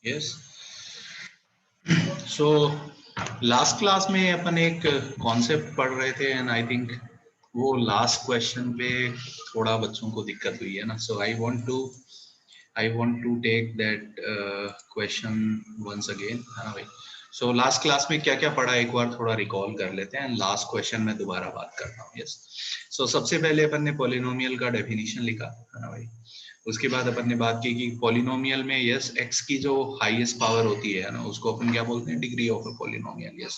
Yes. So last class में अपन एक concept पढ़ रहे थे एंड आई थिंक वो लास्ट क्वेश्चन पे थोड़ा बच्चों को दिक्कत हुई है ना. So I want to take that question once again, है ना भाई. सो लास्ट क्लास में क्या क्या पढ़ा एक बार थोड़ा रिकॉल कर लेते हैं एंड लास्ट क्वेश्चन में दोबारा बात करता हूँ. यस. सो सबसे पहले अपन ने पॉलिनोमियल का डेफिनेशन लिखा, है ना भाई. उसके बाद अपन ने बात की कि पॉलिनोमियल में यस एक्स की जो हाईएस्ट पावर होती है ना उसको अपन क्या बोलते हैं, degree of a polynomial. Yes.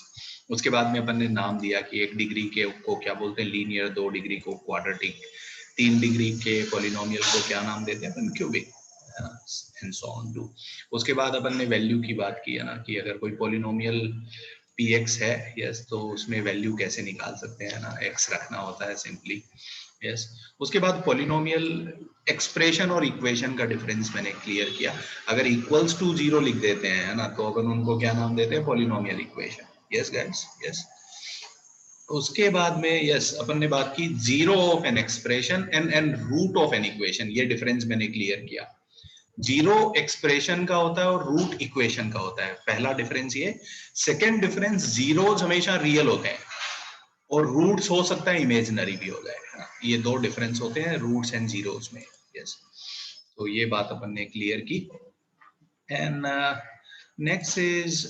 उसके बाद में अपन ने नाम दिया कि एक डिग्री के को क्या बोलते हैं, लीनियर. 2 डिग्री को क्वाड्रेटिक. 3 डिग्री के पॉलिनोमियल को क्या नाम देते हैं अपन, cubic. And so on too. उसके बाद अपन ने वैल्यू की बात की है ना, कि अगर कोई पॉलिनोमियल px है यस तो उसमें वैल्यू कैसे निकाल सकते हैं ना, x रखना होता है सिंपली. यस. उसके बाद पॉलिनोमियल एक्सप्रेशन और इक्वेशन का डिफरेंस मैंने क्लियर किया. अगर इक्वल्स टू 0 लिख देते हैं, है ना, तो अपन उनको क्या नाम देते हैं, polynomial equation. Yes guys. Yes. उसके बाद में यस अपन ने बात की zero of an expression and root of an equation. ये डिफरेंस मैंने क्लियर किया. जीरो एक्सप्रेशन का होता है और रूट इक्वेशन का होता है, पहला डिफरेंस ये. सेकेंड डिफरेंस, जीरोज हमेशा रियल होते हैं और रूट्स हो सकता है इमेजिनरी भी हो जाए. ये दो डिफरेंस होते हैं रूट्स एंड जीरोस में. यस. तो ये बात अपन ने क्लियर की. एंड नेक्स्ट इज,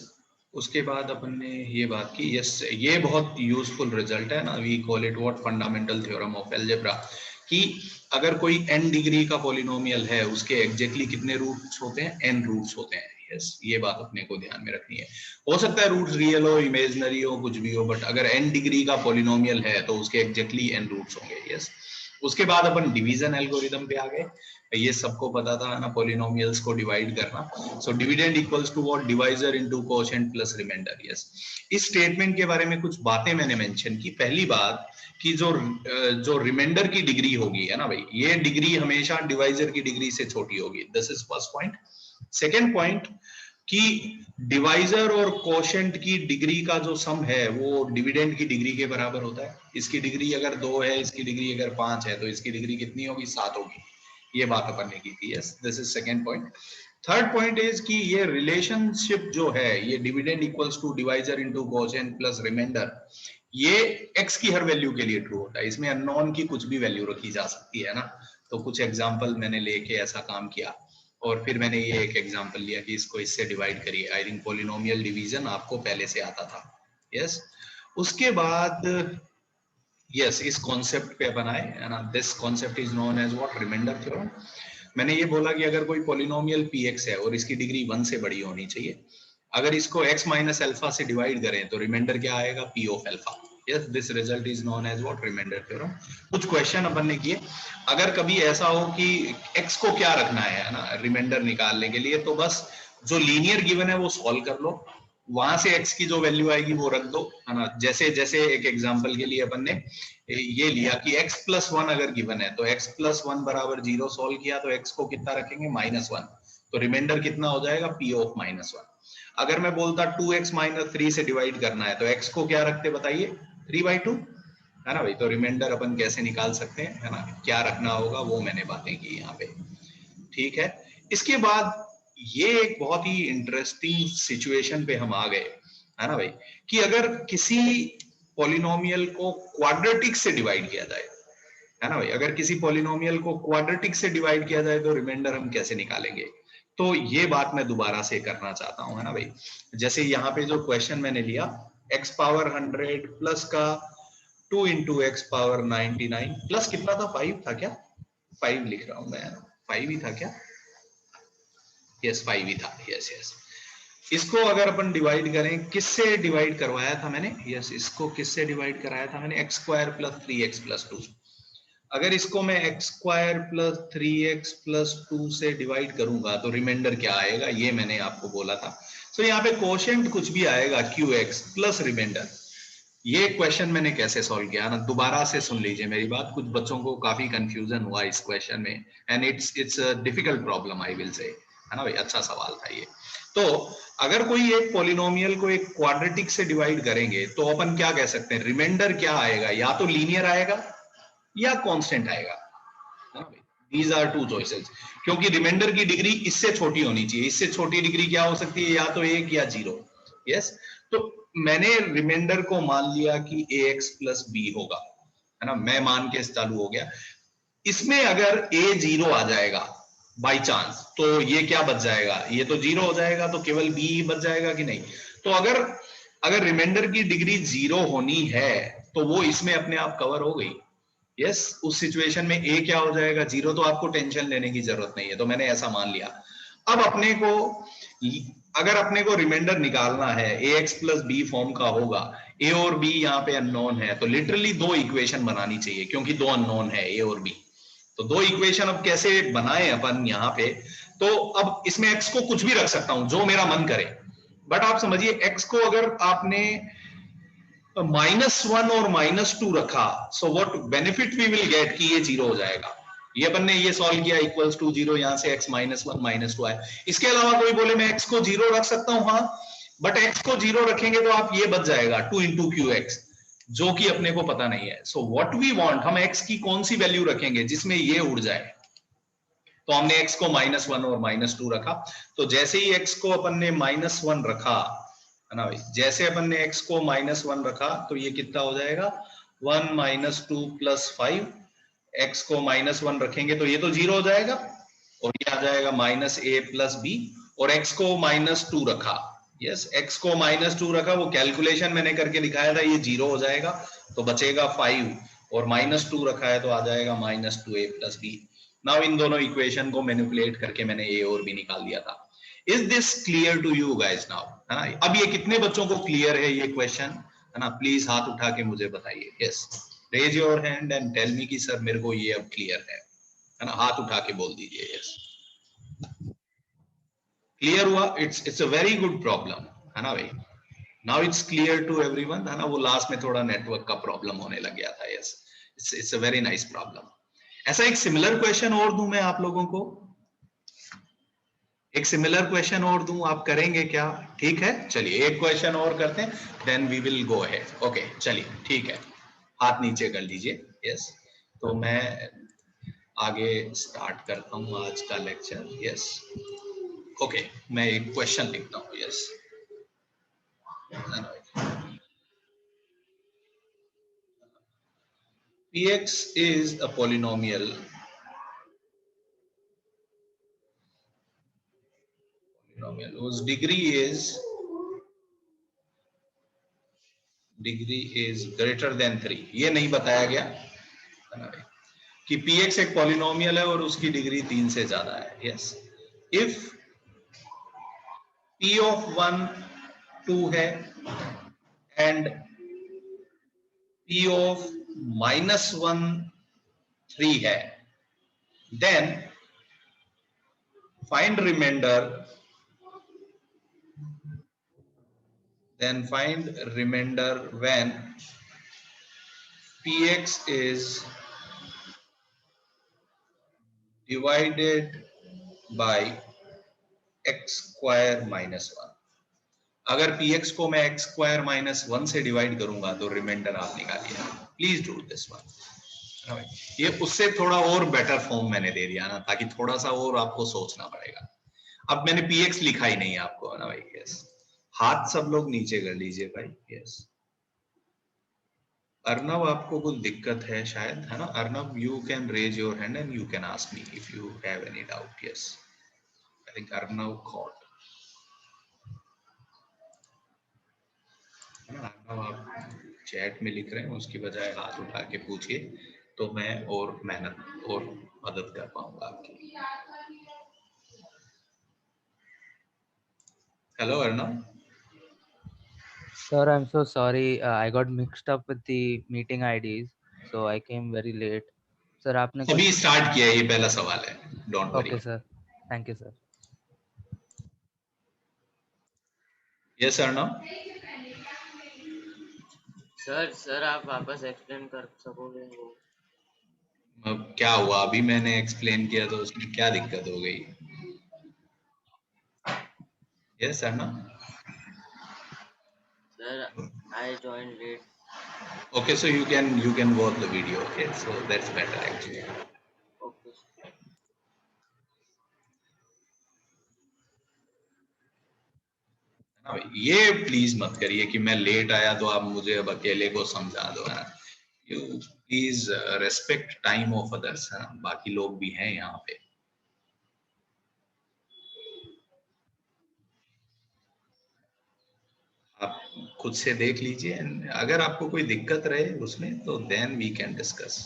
उसके बाद अपन ने ये बात की. यस, ये बहुत यूजफुल रिजल्ट है ना. We call it what, fundamental theorem of algebra. कि अगर कोई n डिग्री का पॉलिनोमियल है उसके एग्जैक्टली कितने रूट्स होते हैं, n रूट्स होते हैं. यस, ये बात अपने को ध्यान में रखनी है. हो सकता है रूट्स रियल हो, इमेजिनरी हो, कुछ भी हो, बट अगर n डिग्री का पॉलिनोमियल है तो उसके एग्जैक्टली n रूट्स होंगे. यस. उसके बाद अपन डिवीजन एल्गोरिथम पे आ गए. ये सबको पता था ना, पॉलिनोमियल्स को डिवाइड करना. So dividend equals to what, divisor into quotient plus remainder. Yes. इस स्टेटमेंट के बारे में कुछ बातें मैंने मेंशन की. पहली बात कि जो रिमाइंडर की डिग्री होगी, है ना भाई, ये डिग्री हमेशा डिवाइजर की डिग्री से छोटी होगी. This is first point. Second point कि डिवाइजर और कोशेंट की डिग्री का जो सम है वो डिविडेंड की डिग्री के बराबर होता है. इसकी डिग्री अगर 2 है, इसकी डिग्री अगर 5 है, तो इसकी डिग्री कितनी होगी, 7 होगी. ये बात अपन ने की थी. Yes, this is second point. Third point is कि ये रिलेशनशिप जो है, ये dividend equals to divisor into quotient plus remainder, ये x की हर वैल्यू के लिए ट्रू होता है. इसमें अननोन की कुछ भी वैल्यू रखी जा सकती है ना. तो कुछ एग्जांपल मैंने लेके ऐसा काम किया और फिर मैंने ये एक एग्जांपल लिया कि इसको इससे डिवाइड करिए. आई थिंक पॉलिनोमियल डिवीजन आपको पहले से आता था. यस. उसके बाद यस, इस कॉन्सेप्ट पे अपन आए, है ना. This concept is known as what, remainder theorem. मैंने ये बोला कि अगर कोई पॉलिनोमियल px है और इसकी डिग्री 1 से बड़ी होनी चाहिए, अगर इसको x माइनस अल्फा से डिवाइड करें तो रिमाइंडर क्या आएगा, p of alpha. Yes, this result is known as what, remainder theorem. कुछ क्वेश्चन अपन ने किए. अगर कभी ऐसा हो कि x को क्या रखना है ना, रिमाइंडर निकालने के लिए, तो बस जो लीनियर गिवन है वो सॉल्व कर लो, वहां से x की जो वैल्यू आएगी वो रख दो, है ना. जैसे जैसे एक एग्जांपल के लिए अपन ने ये लिया कि x प्लस 1 अगर गिवन है तो x प्लस 1 बराबर 0 सॉल्व किया तो x को कितना रखेंगे, -1. तो रिमाइंडर कितना हो जाएगा, p ऑफ -1. अगर मैं बोलता 2x माइनस 3 से डिवाइड करना है तो x को क्या रखते बताइए, 3/2, है ना भाई. तो रिमाइंडर अपन कैसे निकाल सकते हैं, है ना, क्या रखना होगा वो मैंने बातें की यहाँ पे. ठीक है. इसके बाद ये एक बहुत ही इंटरेस्टिंग सिचुएशन पे हम आ गए, है ना भाई, कि अगर किसी पॉलिनोमियल को क्वाड्रेटिक से डिवाइड किया जाए, है ना भाई, अगर किसी पॉलिनोमियल को क्वाड्रेटिक से डिवाइड किया जाए तो रिमाइंडर हम कैसे निकालेंगे. तो ये बात मैं दोबारा से करना चाहता हूं, है ना भाई. जैसे यहाँ पे जो क्वेश्चन मैंने लिया, x पावर 100 प्लस का 2 इंटू एक्स पावर 99 प्लस कितना था, 5 था क्या, 5 लिख रहा हूं मैं, 5 ही था क्या, यस 5 ही था. Yes yes. इसको अगर अपन डिवाइड करें, किससे डिवाइड करवाया था मैंने, यस इसको किससे डिवाइड कराया था मैंने, x square plus 3x plus 2. अगर इसको मैं x square plus 3x plus 2 से डिवाइड करूंगा तो रिमाइंडर क्या आएगा, ये मैंने आपको बोला था. तो यहाँ पे कोशेंट कुछ भी आएगा qx प्लस रिमाइंडर. ये क्वेश्चन मैंने कैसे सॉल्व किया ना, दोबारा से सुन लीजिए मेरी बात. कुछ बच्चों को काफी कंफ्यूजन हुआ इस क्वेश्चन में and it's a difficult problem I will से, है ना भाई. अच्छा सवाल था ये. तो अगर कोई एक पॉलिनोमियल को एक क्वाड्रेटिक से डिवाइड करेंगे तो अपन क्या कह सकते हैं, रिमाइंडर क्या आएगा, या तो लीनियर आएगा या कांस्टेंट आएगा, है ना भाई. These are two choices. क्योंकि रिमाइंडर की डिग्री इससे छोटी होनी चाहिए. इससे छोटी डिग्री क्या हो सकती है? या तो 1 या 0. यस, तो मैंने रिमाइंडर को मान लिया कि ax प्लस b होगा, है ना. मैं मान के चालू हो गया. इसमें अगर a 0 आ जाएगा बाय चांस, तो ये क्या बच जाएगा? ये तो 0 हो जाएगा, तो केवल b ही बच जाएगा कि नहीं. तो अगर रिमाइंडर की डिग्री 0 होनी है तो वो इसमें अपने आप कवर हो गई. यस, उस सिचुएशन में a क्या हो जाएगा? 0. तो आपको टेंशन लेने की जरूरत नहीं है, तो मैंने ऐसा मान लिया. अब अगर अपने को रिमाइंडर निकालना है, ax प्लस b फॉर्म का होगा, a और b यहाँ पे अननोन है, तो लिटरली दो इक्वेशन बनानी चाहिए, क्योंकि दो अननोन है a और b. तो दो इक्वेशन अब कैसे बनाए अपन यहाँ पे? तो अब इसमें x को कुछ भी रख सकता हूं, जो मेरा मन करे. बट आप समझिए, x को अगर आपने -1 और -2 रखा, so what benefit we will get कि ये 0 हो जाएगा. ये अपन ने ये सॉल्व किया, इक्वल्स टू 0, यहां से x -1 -2 आए. इसके अलावा कोई बोले मैं x को 0 रख सकता हूं, हाँ, बट x को 0 रखेंगे तो आप ये बच जाएगा 2 into qx, जो कि अपने को पता नहीं है. सो व्हाट वी वांट, हम x की कौन सी वैल्यू रखेंगे जिसमें ये उड़ जाए. तो हमने x को -1 और -2 रखा. तो जैसे ही x को अपन ने -1 रखा, है ना भाई, जैसे अपन ने x को -1 रखा, तो ये कितना हो जाएगा? 1 - 2 + 5. x को -1 रखेंगे तो ये तो 0 हो जाएगा, और ये आ जाएगा -a + b. और x को -2 रखा, यस, x को -2 रखा, वो कैलकुलेशन मैंने करके दिखाया था, ये 0 हो जाएगा, तो बचेगा 5. और -2 रखा है तो आ जाएगा -2a + b. नाउ इन दोनों इक्वेशन को मैनिपुलेट करके मैंने a और b निकाल दिया था. Is this clear to you guys now? है ना. अब ये कितने बच्चों को क्लियर है ये क्वेश्चन, है ना? प्लीज हाथ उठा के मुझे बताइए. Yes, raise your hand and tell me कि सर मेरे को ये अब क्लियर है ना. हाथ उठा के बोल दीजिए यस. क्लियर हुआ? It's a very good problem, है ना भाई. Now it's clear to everyone, है ना. वो लास्ट में थोड़ा नेटवर्क का प्रॉब्लम होने लग गया था. Yes, it's a very nice problem. ऐसा एक सिमिलर क्वेश्चन और दूं मैं आप लोगों को, एक सिमिलर क्वेश्चन और दूं, आप करेंगे क्या? ठीक है, चलिए एक क्वेश्चन और करते हैं, then we will go ahead. Okay, चलिए ठीक है, हाथ नीचे कर लीजिए. यस, तो मैं आगे स्टार्ट करता हूं आज का लेक्चर. यस, ओके, मैं एक क्वेश्चन लिखता हूं. Yes, px is a polynomial whose degree is greater than 3. ये नहीं बताया गया कि px एक पॉलिनोमियल है और उसकी डिग्री 3 से ज्यादा है. यस, इफ p of 1 2 है एंड p of -1 3 है, then find remainder when px is divided by x square -1. अगर px को मैं x square -1 से डिवाइड करूंगा तो रिमाइंडर आप निकालिए. Please do this one. ये उससे थोड़ा और बेटर फॉर्म मैंने दे दिया ना, ताकि थोड़ा सा और आपको सोचना पड़ेगा. अब मैंने px लिखा ही नहीं आपको, है ना भाई. यस, हाथ सब लोग नीचे कर लीजिए भाई. यस, अर्नव आपको कुछ दिक्कत है शायद, है ना. Arnav, you can raise your hand and you can ask me if you have any doubt. Yes, I think Arnav caught. Arnav, आप चैट में लिख रहे हैं, उसकी बजाय हाथ उठा के पूछिए, तो मैं और मेहनत और मदद कर पाऊंगा आपकी. Hello Arnav. Sir, I'm so sorry. I got mixed up with the meeting IDs, so I came very late. Sir, आपने अभी कुछ? स्टार्ट किया है, ये पहला सवाल है, don't worry. Okay, sir. Thank you, sir. Yes Arnav. Sir आप वापस एक्सप्लेन कर सकोगे वो? अब क्या हुआ? अभी मैंने एक्सप्लेन किया तो उसमें क्या दिक्कत हो गई? Yes Arnav. Sir I joined late. Okay, so you can watch the video. Okay, so that's better actually. Okay. ना भाई, ये प्लीज मत करिए कि मैं लेट आया तो आप मुझे अब अकेले को समझा दो, है ना। You please respect time of others, है ना, बाकी लोग भी हैं यहाँ पे। आप खुद से देख लीजिए, अगर आपको कोई दिक्कत रहे उसमें तो then we can discuss.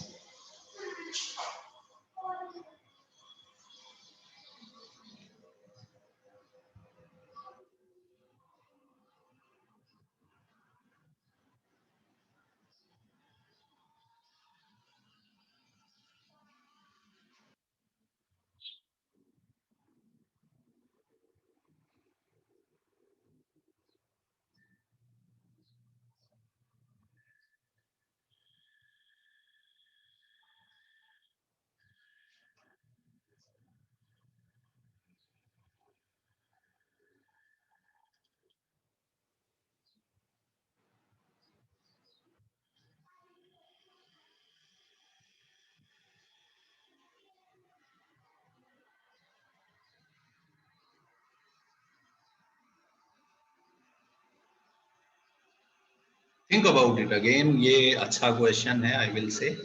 Think about it again, ये अच्छा क्वेश्चन है, I will say.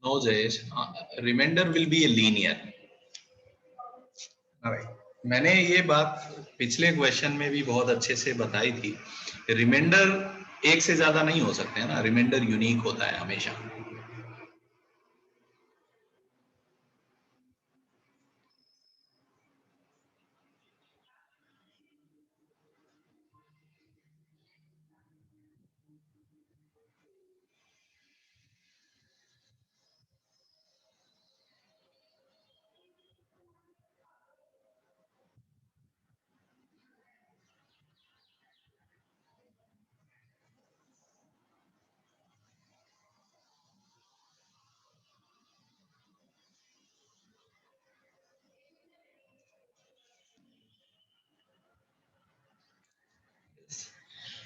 No Jayesh, remainder will be a linear. मैंने ये बात पिछले क्वेश्चन में भी बहुत अच्छे से बताई थी। रिमाइंडर एक से ज्यादा नहीं हो सकते हैं ना, रिमाइंडर यूनिक होता है हमेशा।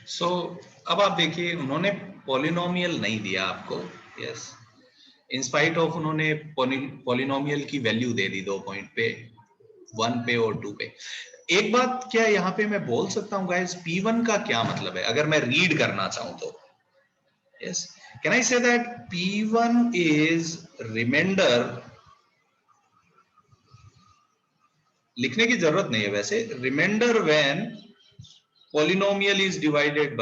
सो अब आप देखिए, उन्होंने पॉलिनोमियल नहीं दिया आपको, यस, इन स्पाइट ऑफ उन्होंने पॉलिनोमियल की वैल्यू दे दी 2 पॉइंट पे, 1 पे और 2 पे। एक बात क्या यहाँ पे मैं बोल सकता हूँ गाइस, P1 का क्या मतलब है अगर मैं रीड करना चाहूं तो, yes, can I say that P1 is reminder. लिखने की जरूरत नहीं है वैसे, remainder when polynomial is divided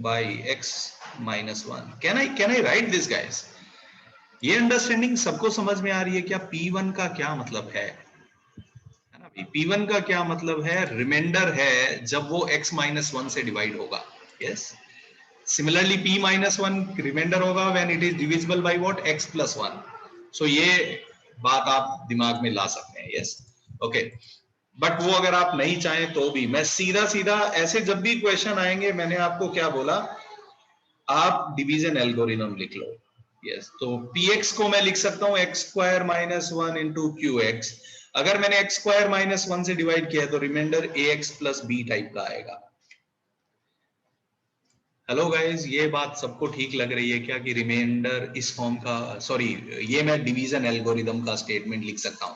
by x minus 1। can I write this guys? ये अंडरस्टैंडिंग सबको समझ में आ रही है क्या? P1 का क्या मतलब है ना भाई? P1 का क्या मतलब है? रिमाइंडर है जब वो x minus 1 से डिवाइड होगा, yes. Similarly P minus 1 remainder होगा when it is divisible by what? x plus 1। So ये बात आप दिमाग में ला सकते हैं, यस, ओके। बट वो अगर आप नहीं चाहें तो भी, मैं सीधा सीधा ऐसे जब भी क्वेश्चन आएंगे, मैंने आपको क्या बोला, आप डिवीजन एल्गोरिथम लिख लो, यस। तो px को मैं लिख सकता हूं x square minus 1 into qx। अगर मैंने x स्क्वायर माइनस 1 से डिवाइड किया तो remainder ax plus b type का आएगा। हेलो गाइस, ये बात सबको ठीक लग रही है क्या कि रिमाइंडर इस फॉर्म का, सॉरी, ये मैं डिवीजन एल्गोरिथम का स्टेटमेंट लिख सकता हूं,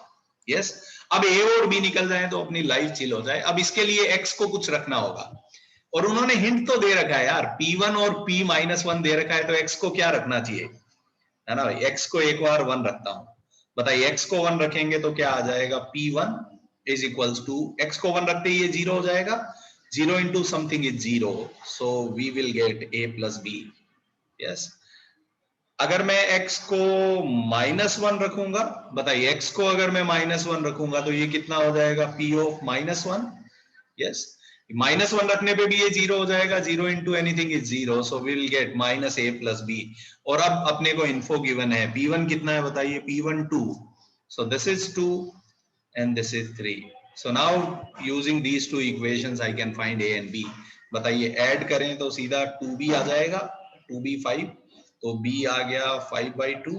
यस। अब a और b निकल जाए तो अपनी लाइफ चिल हो जाए। अब इसके लिए x को कुछ रखना होगा, और उन्होंने हिंट तो दे रखा है यार, P1 और P माइनस 1 दे रखा है, तो x को क्या रखना चाहिए, है ना भाई? x को एक बार 1 रखता हूं, बताइए x को 1 रखेंगे तो क्या आ जाएगा? P1 is equals to, x को 1 रखते ही ये 0 हो जाएगा, 0 into something is 0, so we will get a plus b, yes। अगर मैं x को -1 रखूंगा, बताइए x को अगर मैं -1 रखूंगा तो ये कितना हो जाएगा? p of -1, yes। -1 रखने पे भी ये 0 हो जाएगा, 0 into anything is 0, so we will get minus a plus b। और अब अपने को इन्फो गिवन है, p1 कितना है बताइए? p1 2, so this is 2 and this is 3, So now using these two equations I can find a and b. बताइए add करें तो सीधा 2b आ जाएगा, 2b 5, तो b आ गया 5/2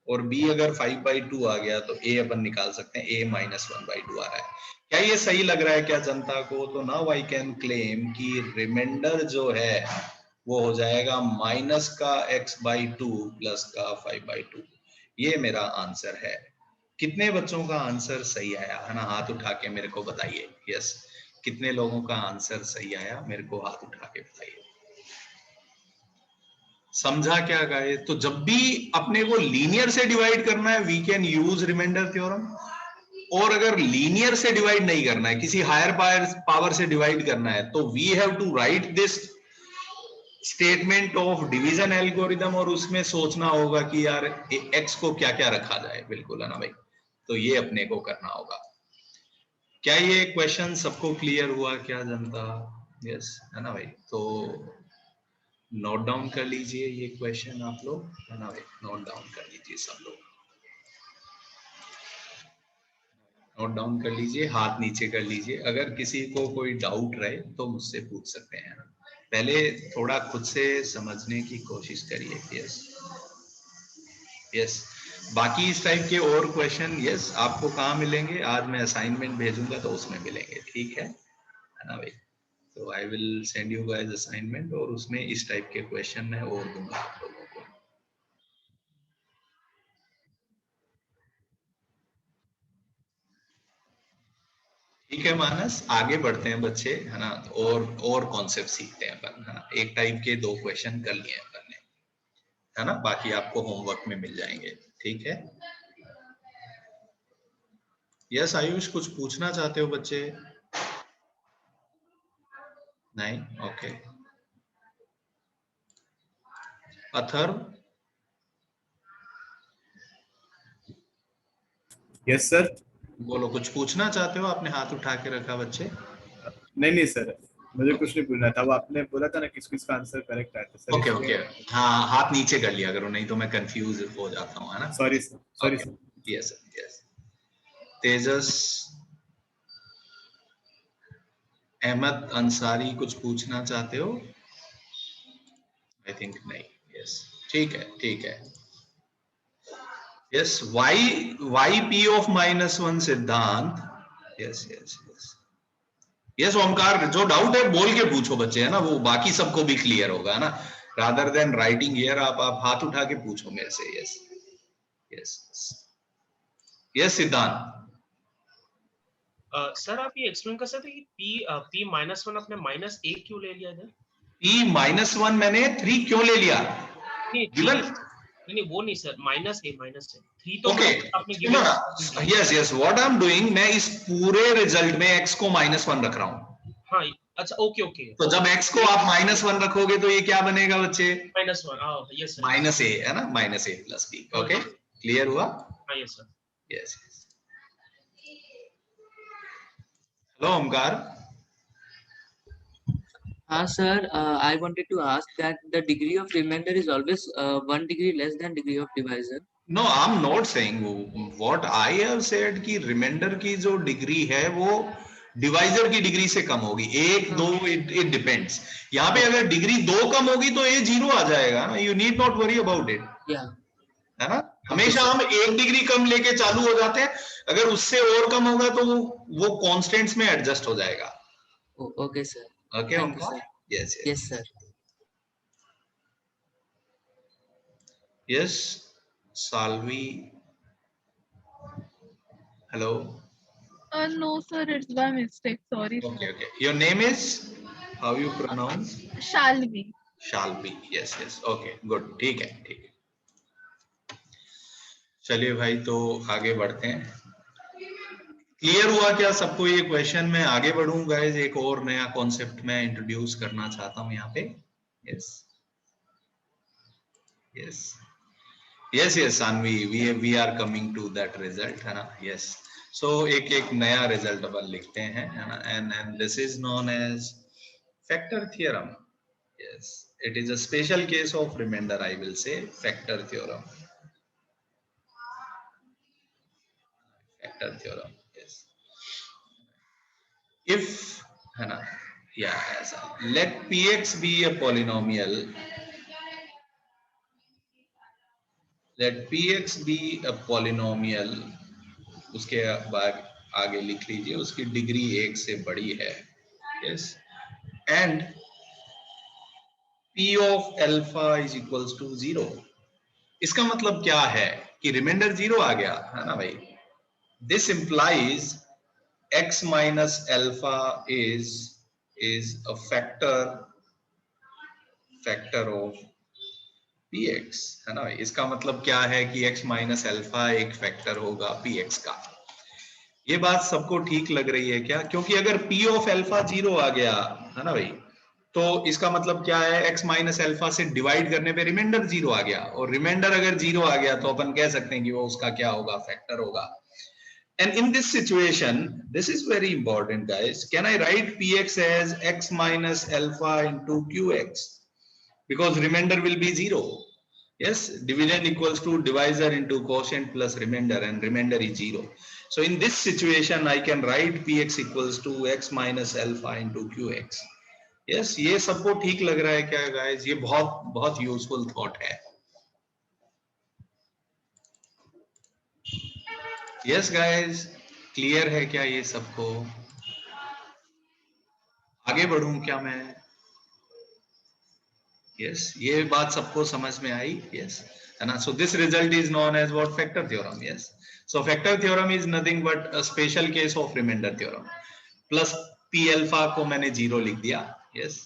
और b अगर 5/2 आ गया तो a अपन निकाल सकते हैं, a -1/2 आ रहा है। क्या ये सही लग रहा है क्या जनता को? तो नाउ आई कैन क्लेम कि रिमाइंडर जो है वो हो जाएगा माइनस का x/2 प्लस का 5/2। ये मेरा आंसर है। कितने बच्चों का आंसर सही आया है ना? हाथ उठा के मेरे को बताइए। यस, कितने लोगों का आंसर सही आया मेरे को हाथ उठा के बताइए। समझा क्या गाइस? तो जब भी अपने को लीनियर से डिवाइड करना है we can use remainder theorem, और अगर लीनियर से डिवाइड नहीं करना है, किसी हायर पावर से डिवाइड करना है, तो we have to write this statement of division algorithm, और उसमें सोचना होगा कि यार एक्स को क्या क्या रखा जाए। बिल्कुल है ना भाई? तो ये अपने को करना होगा। क्या ये क्वेश्चन सबको क्लियर हुआ क्या जनता? यस है ना भाई? तो नोट डाउन कर लीजिए ये क्वेश्चन आप लोग, है ना भाई? नोट डाउन कर लीजिए सब लोग, नोट डाउन कर लीजिए, हाथ नीचे कर लीजिए। अगर किसी को कोई डाउट रहे तो मुझसे पूछ सकते हैं। पहले थोड़ा खुद से समझने की कोशिश करिए। यस यस, बाकी इस टाइप के और क्वेश्चन यस आपको कहाँ मिलेंगे? आज मैं असाइनमेंट भेजूंगा तो उसमें मिलेंगे, ठीक है ना भाई? तो आई will send you guys assignment, और उसमें इस टाइप के क्वेश्चन मैं और दूंगा आप लोगों को। ठीक है मानस, आगे बढ़ते हैं बच्चे, है ना? और कॉन्सेप्ट सीखते हैं अपन, है ना? एक टाइप के 2 क्वेश्चन कर लिए अपन ने, है ना? बाकी आपको होमवर्क में मिल जाएंगे, ठीक है? यस आयुष, कुछ पूछना चाहते हो बच्चे? नहीं? ओके। अथर्व? Yes sir. बोलो, कुछ पूछना चाहते हो? आपने हाथ उठा के रखा बच्चे। नहीं सर, मुझे कुछ नहीं पूछना था। वो आपने बोला था ना किस किस का आंसर करेक्ट आया था सर। ओके ओके, हाँ हाथ नीचे कर लिया करो, नहीं तो मैं कंफ्यूज हो जाता हूँ, है ना? Sorry sir, sorry sir. Yes yes. Tejas, Ahmed Ansari, कुछ पूछना चाहते हो? आई थिंक नहीं। यस ठीक है, ठीक है। यस, वाई पी ऑफ -1 सिद्धांत। Yes yes yes yes Omkar, जो डाउट है बोल के पूछो बच्चे, है ना? वो बाकी सबको भी क्लियर होगा, है ना? रादर देन राइटिंग हियर, आप हाथ उठा के पूछो मेरे से। यस यस यस सिद्धांत। सर आप ये एक्सप्लेन कर सकते हैं कि p -1 आपने -a क्यों ले लिया इधर? p-1 मैंने 3 क्यों ले लिया? गिवन नहीं वो नहीं सर, -a 3 तो ओके, आपने given. Yes yes, what I am doing, मैं इस पूरे रिजल्ट में x को -1 रख रहा हूं। हाँ अच्छा, ओके ओके। तो जब x को आप -1 रखोगे तो ये क्या बनेगा बच्चे? -1। यस सर, -a, है ना? -a + b। ओके, क्लियर हुआ? हाँ yes sir. Yes yes. Hello Omkar. Sir, I wanted to ask that the degree of remainder is always 1 degree less than degree of divisor. No I am not saying, what I have said कि remainder की जो degree है वो divisor की degree से कम होगी। 1 2 it depends. यहाँ पे अगर डिग्री 2 कम होगी तो a 0 आ जाएगा ना। You need not worry about it, है ना? हमेशा हम 1 डिग्री कम लेके चालू हो जाते हैं, अगर उससे और कम होगा तो वो कांस्टेंट्स में एडजस्ट हो जाएगा। Okay, sir. Okay Thank you, Omkar? sir. Yes Yes, sir. Yes Salvi, hello. No, sir, it's by mistake. Sorry, Okay, sir. okay. Your name is, how you pronounce? Shalvi. Shalvi. Yes, yes. Okay, good. ठीक है, ठीक है। चलिए भाई, तो आगे बढ़ते हैं। क्लियर हुआ क्या सबको ये क्वेश्चन? में आगे बढ़ूं गाइस, एक और नया कॉन्सेप्ट मैं इंट्रोड्यूस करना चाहता हूं यहाँ पे। Yes yes yes yes Saanvi, we are coming to that result, है ना? यस, सो एक नया रिजल्ट अपन लिखते हैं, है ना? And this is known age factor theorem. Yes, it is a special case of remainder, I will say, factor theorem. Factor theorem, yes. if है ना, या ऐसा, let px be a polynomial, let px be a polynomial, उसके बाद आगे लिख लीजिए उसकी डिग्री 1 से बड़ी है, yes, and p of alpha is equals to 0। इसका मतलब क्या है कि रिमाइंडर 0 आ गया है ना भाई। This implies x minus alpha is a factor of px, है ना भाई। इसका मतलब क्या है कि x minus alpha एक फैक्टर होगा px का। ये बात सबको ठीक लग रही है क्या? क्योंकि अगर p of alpha 0 आ गया है ना भाई, तो इसका मतलब क्या है, x माइनस अल्फा से डिवाइड करने पे रिमाइंडर 0 आ गया, और रिमाइंडर अगर 0 आ गया तो अपन कह सकते हैं कि वो उसका क्या होगा, फैक्टर होगा। And in this situation, this is very important, guys. Can I write px as x minus alpha into qx? Because remainder will be 0. Yes, division equals to divisor into quotient plus remainder, and remainder is 0. So in this situation, I can write px equals to x minus alpha into qx. Yes, ये सबको ठीक लग रहा है क्या guys? ये बहुत बहुत यूजफुल थॉट है। यस गाइस, क्लियर है क्या ये सबको? आगे बढ़ूं क्या मैं? यस, ये बात सबको समझ में आई? यस, है ना। So this result is known as what? Factor theorem. Yes, so factor theorem is nothing but a special case of remainder theorem. Plus p alpha को मैंने 0 लिख दिया। यस,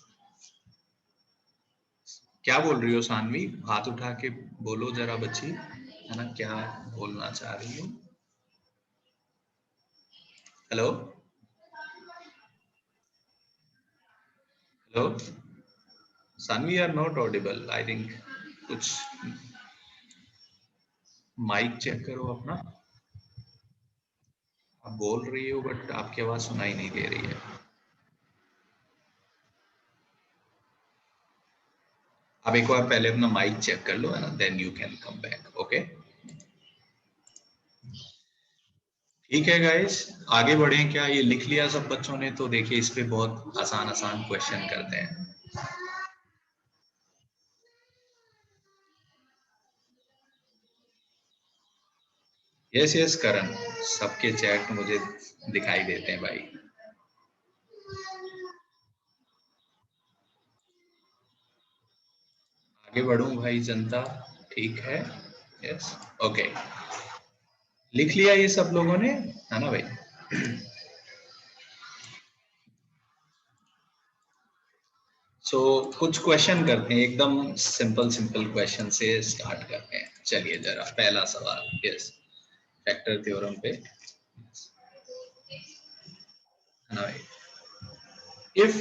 क्या बोल रही हो सानवी? हाथ उठा के बोलो जरा बच्ची, है ना, क्या बोलना चाह रही हो? Hello hello Saanvi, are not audible I think. कुछ माइक चेक करो अपना। आप बोल रही हो बट आपकी आवाज सुनाई नहीं दे रही है। आप एक बार पहले अपना माइक चेक कर लो, है ना, then you can come back. Okay, ठीक है गाइस, आगे बढ़ें क्या? ये लिख लिया सब बच्चों ने? तो देखिए इस पे बहुत आसान आसान क्वेश्चन करते हैं। यस यस करण, सबके चैट मुझे दिखाई देते हैं भाई। आगे बढ़ूं भाई जनता, ठीक है? यस, ओके, लिख लिया ये सब लोगों ने, है ना भाई? सो कुछ क्वेश्चन करते हैं, एकदम सिंपल सिंपल क्वेश्चन से स्टार्ट करते हैं। चलिए जरा पहला सवाल, यस, फैक्टर थ्योरम पे, है ना भाई? If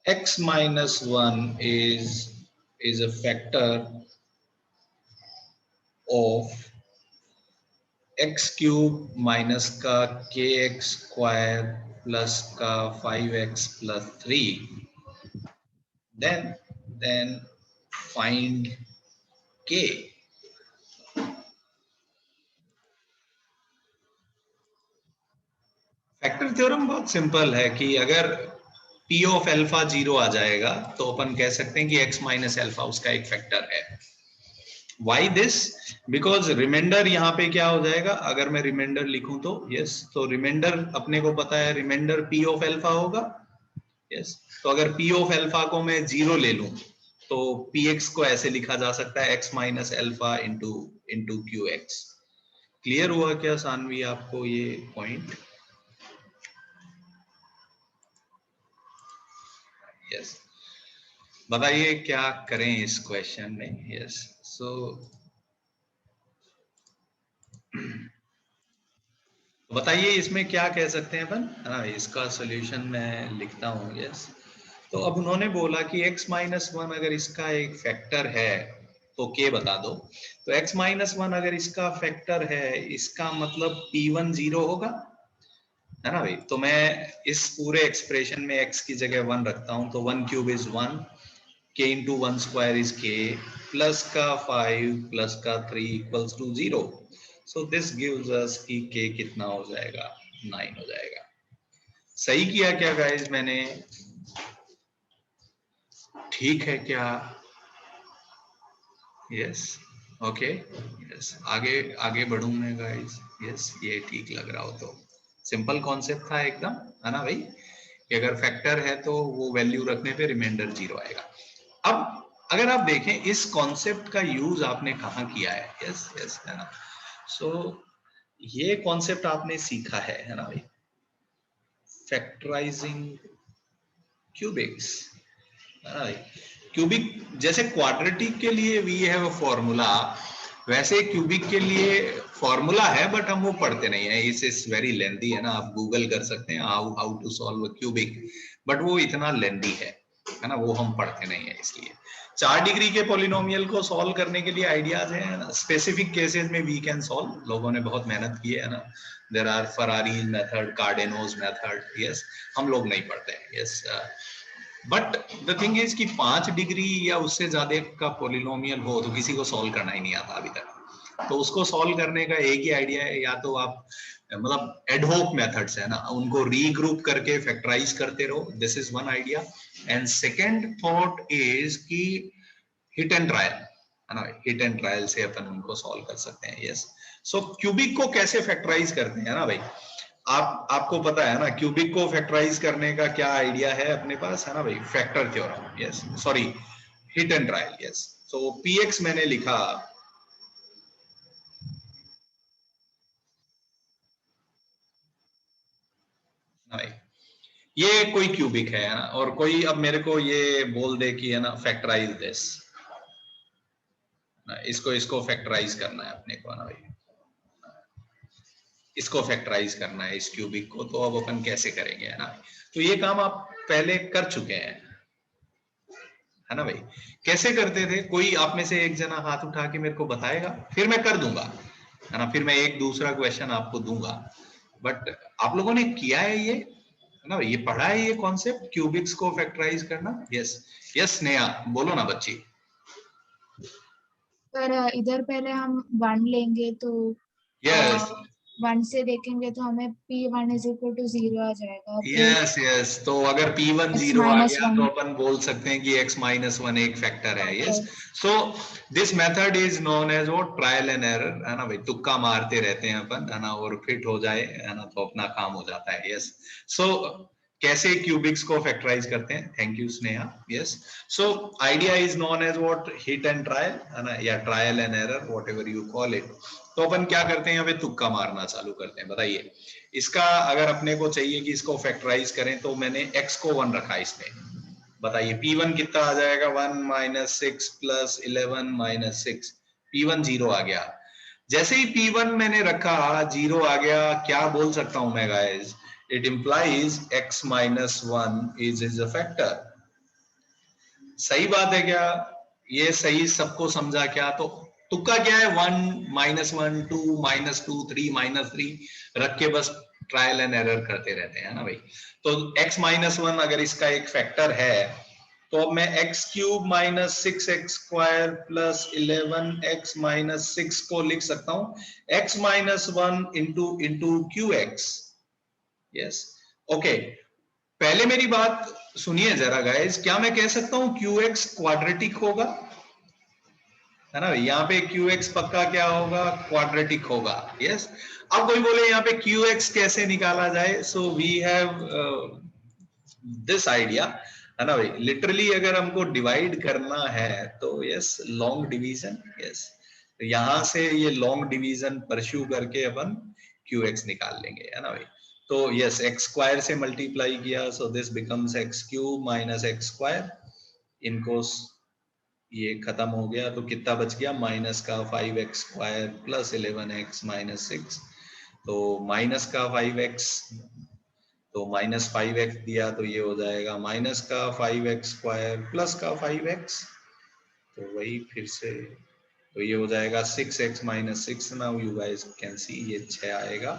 x minus 1 is a factor of x cube minus का kx square plus का 5x plus 3, then find k। Factor theorem बहुत सिंपल है कि अगर p ऑफ अल्फा 0 आ जाएगा तो अपन कह सकते हैं कि x माइनस अल्फा उसका एक फैक्टर है। Why this? Because रिमाइंडर यहाँ पे क्या हो जाएगा, अगर मैं रिमाइंडर लिखूं तो यस, तो रिमाइंडर अपने को पता है, रिमाइंडर p ऑफ अल्फा होगा। यस, तो अगर p ऑफ अल्फा को मैं 0 ले लूं तो px को ऐसे लिखा जा सकता है x minus alpha into qx। Clear हुआ क्या सानवी आपको ये पॉइंट? यस, बताइए क्या करें इस क्वेश्चन में? यस, सो बताइए इसमें क्या कह सकते हैं अपन? हाँ, इसका सॉल्यूशन मैं लिखता हूँ। यस, तो अब उन्होंने बोला कि x माइनस 1 अगर इसका एक फैक्टर है तो k बता दो। तो x माइनस 1 अगर इसका फैक्टर है, इसका मतलब p1 0 होगा, है ना भाई? तो मैं इस पूरे एक्सप्रेशन में x की जगह 1 रखता हूं, तो 1 cube is 1, k into 1 square is k, plus का 5 प्लस का 3 equals to 0। So this gives us कि k कितना हो जाएगा, 9 हो जाएगा। सही किया क्या गाइस मैंने? ठीक है क्या? यस, ओके, यस, आगे आगे बढ़ूं मैं गाइस। यस, ये ठीक लग रहा हो तो सिंपल कॉन्सेप्ट था एकदम, है ना भाई, कि अगर फैक्टर है तो वो वैल्यू रखने पे रिमाइंडर 0 आएगा। अब अगर आप देखें इस कॉन्सेप्ट का यूज आपने कहाँ किया है? यस यस, है ना। सो ये कॉन्सेप्ट आपने सीखा है ना भाई, फैक्टराइजिंग क्यूबिक्स, है ना भाई। क्यूबिक जैसे क्वाड्रेटिक के लिए वी हैव अ फॉर्मूला, वैसे क्यूबिक के लिए फॉर्मूला है बट हम वो पढ़ते नहीं है, इस वेरी लेंथी है ना। आप गूगल कर सकते हैं how to solve a cubic, but वो इतना लेंथी है ना, वो हम पढ़ते नहीं है। इसलिए 4 डिग्री के पॉलिनोमियल को सॉल्व करने के लिए आइडियाज है ना, स्पेसिफिक केसेस में वी कैन सॉल्व, लोगों ने बहुत मेहनत की है ना। There are Ferrari method, Cardano's method, yes, हम लोग नहीं पढ़ते हैं। Yes, but the thing is कि 5 डिग्री या उससे ज्यादा का पॉलिनोमियल हो तो किसी को सॉल्व करना ही नहीं आता अभी तक। तो उसको सॉल्व करने का एक ही आइडिया है, या तो आप मतलब एडहोक मेथड्स है ना, उनको रीग्रुप करके फैक्टराइज करते रहो, this is one idea. And second thought is कि हिट एंड ट्रायल, है ना, हिट एंड ट्रायल से अपन उनको सॉल्व कर सकते हैं। यस, सो क्यूबिक को कैसे फैक्टराइज करते हैं ना भाई, आपको पता है ना क्यूबिक को फैक्टराइज करने का क्या आइडिया है अपने पास, है ना भाई, factor theorem. Yes, sorry, hit and trial. Yes, so px मैंने लिखा भाई, ये कोई क्यूबिक है ना, और कोई अब मेरे को ये बोल दे कि है ना फैक्टराइज दिस, इसको फैक्टराइज करना है अपने को ना भाई, इसको फैक्टराइज करना है इस क्यूबिक को, तो अब अपन कैसे करेंगे, है ना। तो ये काम आप पहले कर चुके हैं, है ना भाई। कैसे करते थे, कोई आप में से एक जना हाथ उठा के मेरे को बताएगा, फिर मैं कर दूंगा, है ना, फिर मैं एक दूसरा क्वेश्चन आपको दूंगा। बट आप लोगों ने किया है ये, है ना भाई, ये पढ़ा है ये कॉन्सेप्ट क्यूबिक्स को फैक्टराइज करना? यस यस, स्नेहा बोलो ना बच्ची। पर इधर पहले हम 1 लेंगे तो यस 1 से देखेंगे तो हमें P1 = 0 आ जाएगा। यस यस, तो अगर P1 x 0 आ गया तो -1 अपन बोल सकते हैं कि x-1 एक फैक्टर है। Yes, so this method is known as वो ट्रायल एंड एरर, है ना भाई, तुक्का मारते रहते हैं अपन, है ना, और फिट हो जाए, है ना, तो अपना काम हो जाता है। यस, सो कैसे क्यूबिक्स को फैक्टराइज करते हैं, thank you Sneha. Yes, so idea is known as what, hit and trial, है ना, या trial and error, whatever you call it. तो अपन क्या करते हैं, यहाँ पे तुक्का मारना चालू करते हैं। बताइए, इसका अगर अपने को चाहिए कि इसको फैक्टराइज करें, तो मैंने x को 1 रखा इसमें, बताइए P1 कितना आ जाएगा, 1 - 6 + 11 - 6, P1 0 आ गया। जैसे ही P1 मैंने रखा 0 आ गया, क्या बोल सकता हूं मैं guys, it implies x - 1 is a factor. सही बात है क्या? ये सही सबको समझा क्या? तो तुक्का क्या है, 1 - 1 2 -2 3 -3 रख के बस ट्रायल एंड एरर करते रहते हैं ना भाई। तो x - 1 अगर इसका एक फैक्टर है, तो अब मैं x³ - 6x² + 11x - 6 को लिख सकता हूं x - 1 into qx। Yes, okay, पहले मेरी बात सुनिए जरा गाइस, क्या मैं कह सकता हूं qx क्वाड्रेटिक होगा, है ना, यहाँ पे qx पक्का क्या होगा, क्वाड्रेटिक होगा। यस, अब कोई बोले यहाँ पे qx कैसे निकाला जाए, so we have this idea, है ना भाई। लिटरली अगर हमको डिवाइड करना है तो यस, लॉन्ग डिवीजन। यस, तो यहां से ये लॉन्ग डिवीजन परस्यू करके अपन qx निकाल लेंगे, है ना भाई। तो यस, x² से मल्टीप्लाई किया, so this becomes x³ - x², इनको ये खत्म हो गया, तो कितना बच गया, -5x² + 11x - 6, तो -5x, तो -5x दिया, तो ये हो जाएगा -5x² + 5x, तो वही फिर से, तो ये हो जाएगा 6x - 6, now you guys can सी ये 6 आएगा।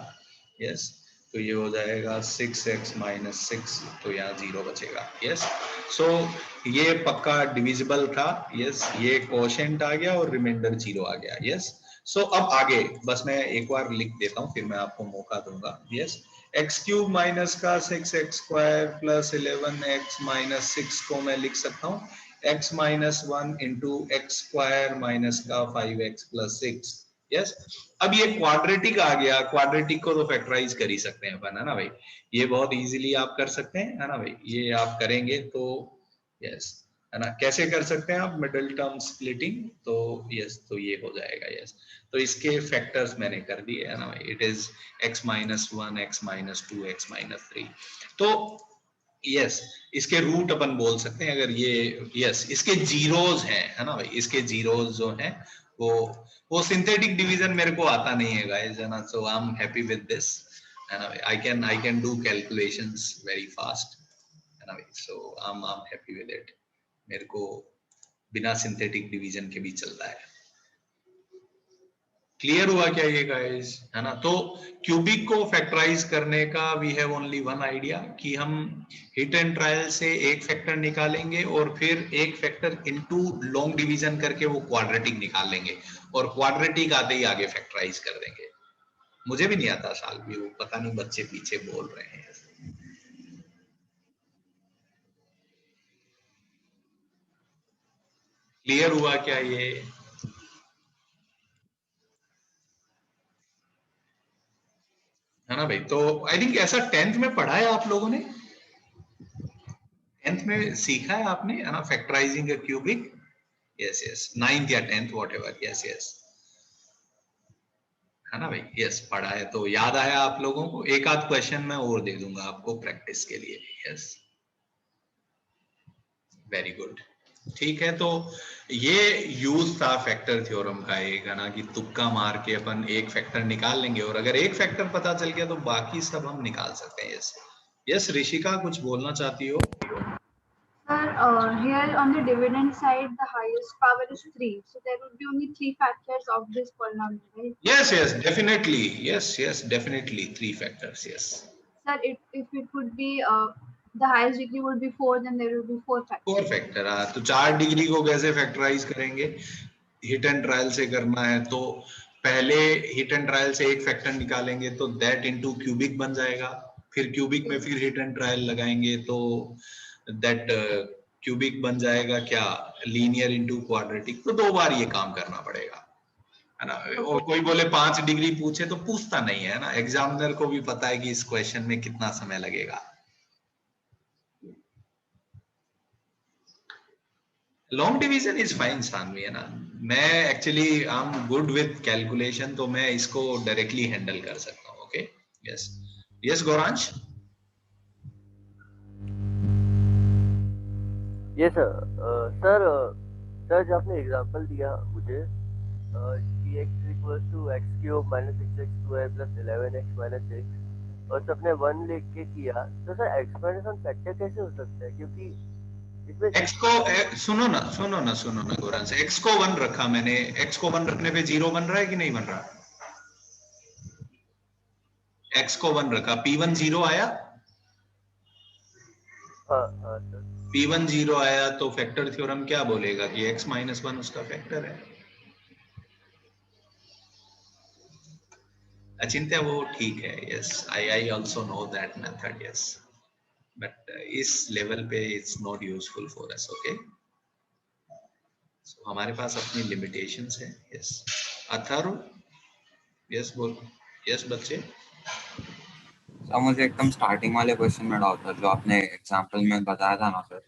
यस, तो ये हो जाएगा 6x - 6, तो यहाँ 0 बचेगा। यस, सो ये पक्का डिविजिबल था। यस, ये कोशेंट आ गया और रिमाइंडर 0 आ गया। यस, सो अब आगे बस मैं एक बार लिख देता हूँ, फिर मैं आपको मौका दूंगा। यस, एक्स क्यूब माइनस का 6x square plus 11x minus 6 को मैं लिख सकता हूँ x minus 1 into x square minus का 5x प्लस 6। यस, अब ये क्वाड्रेटिक आ गया, क्वाड्रेटिक को तो फैक्टराइज कर ही सकते हैं अपन, है ना भाई, ये बहुत इजीली आप कर सकते हैं, है ना भाई, ये आप करेंगे तो यस, है ना, कैसे कर सकते हैं आप, मिडिल टर्म स्प्लिटिंग, तो यस, तो ये हो जाएगा। यस, तो इसके फैक्टर्स मैंने कर दिए, है ना भाई, it is x minus 1, x minus 2, x minus 3। तो यस, इसके रूट अपन बोल सकते हैं अगर ये, यस, इसके जीरोज हैं, है ना भाई, इसके जीरोज जो हैं वो सिंथेटिक डिवीजन मेरे को आता नहीं है गाइस, है ना, so I am happy with this, है ना भाई, I can do calculations very fast, है ना भाई, so I am happy with it, मेरे को बिना सिंथेटिक डिवीजन के भी चल रहा है। क्लियर हुआ क्या ये गाइस, है ना। तो क्यूबिक को फैक्टराइज करने का we have only one idea कि हम हिट एंड ट्रायल से एक फैक्टर निकालेंगे और फिर एक फैक्टर इनटू लॉन्ग डिवीजन करके वो क्वाड्रेटिक निकाल लेंगे और क्वाड्रेटिक आते ही आगे फैक्टराइज कर देंगे। मुझे भी नहीं आता साल भी, वो पता नहीं बच्चे पीछे बोल रहे हैं। क्लियर हुआ क्या ये, है ना भाई। तो आई थिंक ऐसा 10th में पढ़ा है आप लोगों ने, 10th में सीखा है आपने, है ना, factorising a cubic. Yes yes, 9th या 10th व्हाटएवर, यस यस, है ना भाई, यस, पढ़ा है तो याद आया आप लोगों को। एक आध क्वेश्चन मैं और दे दूंगा आपको प्रैक्टिस के लिए। यस, वेरी गुड, ठीक है। तो ये यूज था फैक्टर थ्योरम का एक, है ना, कि तुक्का मार के अपन एक फैक्टर निकाल लेंगे और अगर एक फैक्टर पता चल गया तो बाकी सब हम निकाल सकते हैं। यस यस, ऋषिका कुछ बोलना चाहती हो? Sir, here on the dividend side, the highest power is 3. So there would be only 3 factors of this polynomial, right? Yes, yes, definitely. Yes, yes, definitely. 3 factors, yes. Sir, if it would be, the highest degree would be 4, then there would be 4 factors. 4 factor, तो 4 degree को कैसे factorise करेंगे? Hit and trial से करना है तो पहले hit and trial से एक फैक्टर निकालेंगे तो दैट इनटू क्यूबिक बन जाएगा, फिर क्यूबिक में फिर हिट एंड ट्रायल लगाएंगे तो दैट क्यूबिक बन जाएगा क्या, लीनियर इनटू क्वाड्रेटिक। तो 2 बार ये काम करना पड़ेगा, है ना। और कोई बोले 5 डिग्री पूछे तो पूछता नहीं है ना, एग्जामिनर को भी पता है कि इस क्वेश्चन में कितना समय लगेगा। Long division is fine Saanvi, है ना, मैं actually I am good with calculation, तो मैं इसको डायरेक्टली हैंडल कर सकता हूँ। Okay, yes yes Gauransh. ये सर जो आपने एग्जांपल दिया मुझे कि x equals to x cube minus 6x square plus 11x minus 6 और सबने 1 लेके के किया, तो सर x माइनस 1 फैक्टर कैसे हो सकता है, क्योंकि इसमें x को सुनो ना गौरांश, x को 1 रखा मैंने, x को 1 रखने पे 0 बन रहा है कि नहीं बन रहा? x को 1 रखा, p1 0 आया। हाँ सर, p1 0 आया तो फैक्टर थ्योरम क्या बोलेगा कि x माइनस 1 उसका फैक्टर है। अचिंत्य वो ठीक है, yes, I also know that method, yes, but इस लेवल पे it's not useful for us. Okay, so हमारे पास अपनी लिमिटेशंस है। यस अथर्व, यस बोल, यस बच्चे। सर मुझे एकदम स्टार्टिंग वाले क्वेश्चन में डाउट था जो आपने एग्जांपल में बताया था ना sir.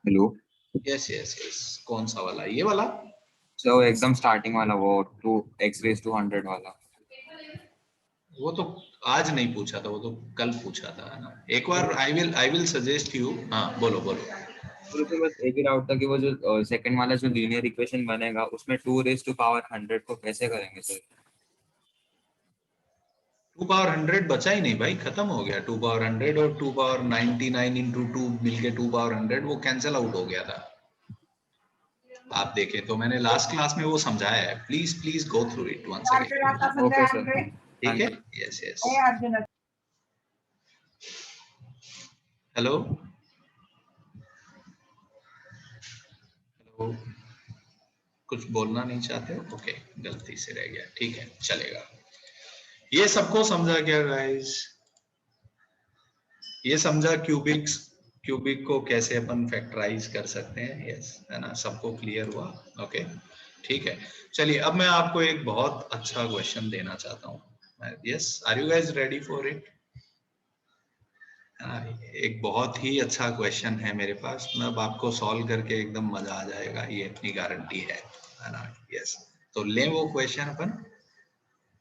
Hello, yes yes yes, कौन सा वाला, ये वाला? सो एकदम स्टार्टिंग वाला, वो 2x रेज़ टू 100 वाला। वो तो आज नहीं पूछा था, वो तो कल पूछा था, है ना। एक बार आई विल सजेस्ट यू। हाँ बोलो बोलो। तो उसमें बस एक ही डाउट था कि वो जो सेकंड वाला जो लीनियर इक्वेशन बनेगा उसमें 2 रेज़ टू पावर 100 को कैसे करेंगे सर? 2 पावर 100 बचा ही नहीं भाई, खत्म हो गया। 2 पावर 100 और 2 पावर 99 इंटू 2 मिलके 2 पावर 100 वो कैंसिल आउट हो गया था। आप देखें तो मैंने लास्ट क्लास में वो समझाया है, please please go through it once again. Okay sir, ठीक है, यस यस। हेलो हेलो कुछ बोलना नहीं चाहते हो? ओके, गलती से रह गया, ठीक है, चलेगा। ये सबको समझा क्या गाइस? ये समझा क्यूबिक को कैसे अपन फैक्टराइज कर सकते हैं? यस, है ना, सबको क्लियर हुआ? ओके, ठीक है। चलिए अब मैं आपको एक बहुत अच्छा क्वेश्चन देना चाहता हूँ। Yes, are you guys ready for it? एक बहुत ही अच्छा क्वेश्चन है मेरे पास, मतलब आपको सॉल्व करके एकदम मजा आ जाएगा, ये अपनी गारंटी है ना? यस, तो लें वो क्वेश्चन अपन,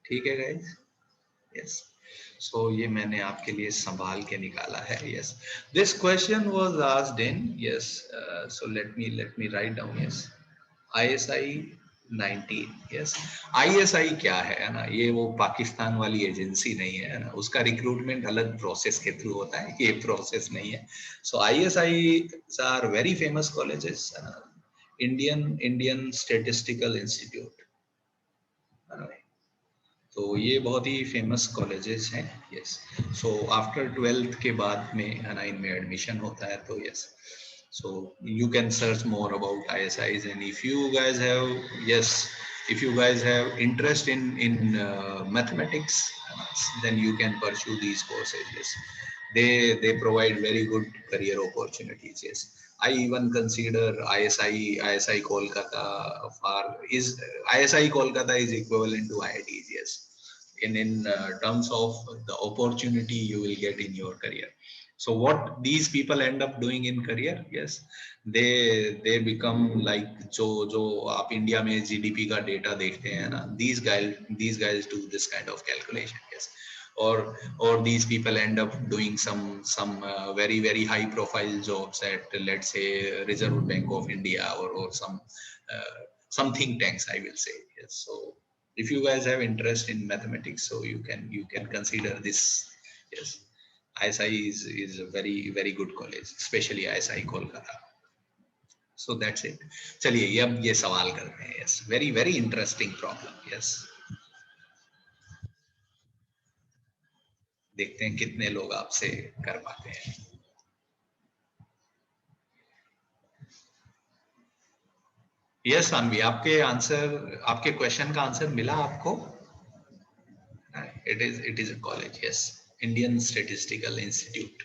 ठीक है गाइस? यस, सो ये मैंने आपके लिए संभाल के निकाला है। Yes, this question was asked in, yes, so let me write down. Yes, ISI 19, yes. ISI क्या है ना? ये वो पाकिस्तान वाली एजेंसी नहीं है ना, उसका रिक्रूटमेंट अलग प्रोसेस के थ्रू होता है, ये प्रोसेस नहीं है। So ISI are very famous colleges, Indian statistical institute, तो ये बहुत ही फेमस कॉलेजेस हैं। यस, सो आफ्टर 12th के बाद में है ना, इनमें एडमिशन होता है। तो yes, so you can search more about ISIs, and if you guys have, yes, if you guys have interest in mathematics, then you can pursue these courses. Yes, they provide very good career opportunities. Yes, I even consider ISI Kolkata is ISI Kolkata is equivalent to IITs. Yes, in terms of the opportunity you will get in your career. So what these people end up doing in career? Yes, they become like जो आप India में GDP का data देखते हैं ना, these guys do this kind of calculation. Yes, or these people end up doing some very high profile jobs at, let's say, Reserve Bank of India, or some think tanks, I will say. Yes, so if you guys have interest in mathematics, so you can consider this. Yes, ISI is a very good college, especially ISI Kolkata. So that's it. चलिए ये अब ये सवाल करते हैं. Yes, very interesting problem. Yes, देखते हैं कितने लोग आपसे कर पाते हैं. यस अनवी, आपके क्वेश्चन का आंसर मिला आपको? It is a college. Yes, Indian statistical institute.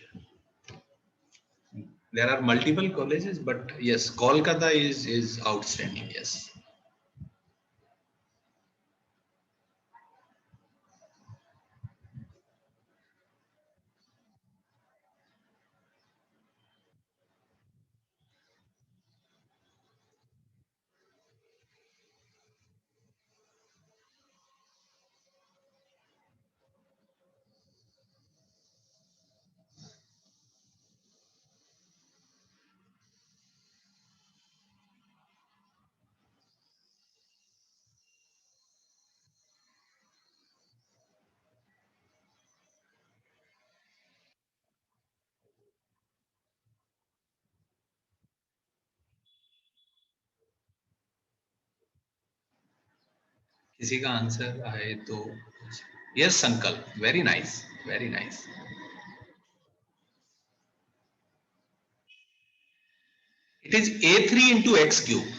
There are multiple colleges, but yes, Kolkata is outstanding. Yes. किसी का आंसर आए तो. यस संकल्प, very nice, very nice. It is A3 into x cube.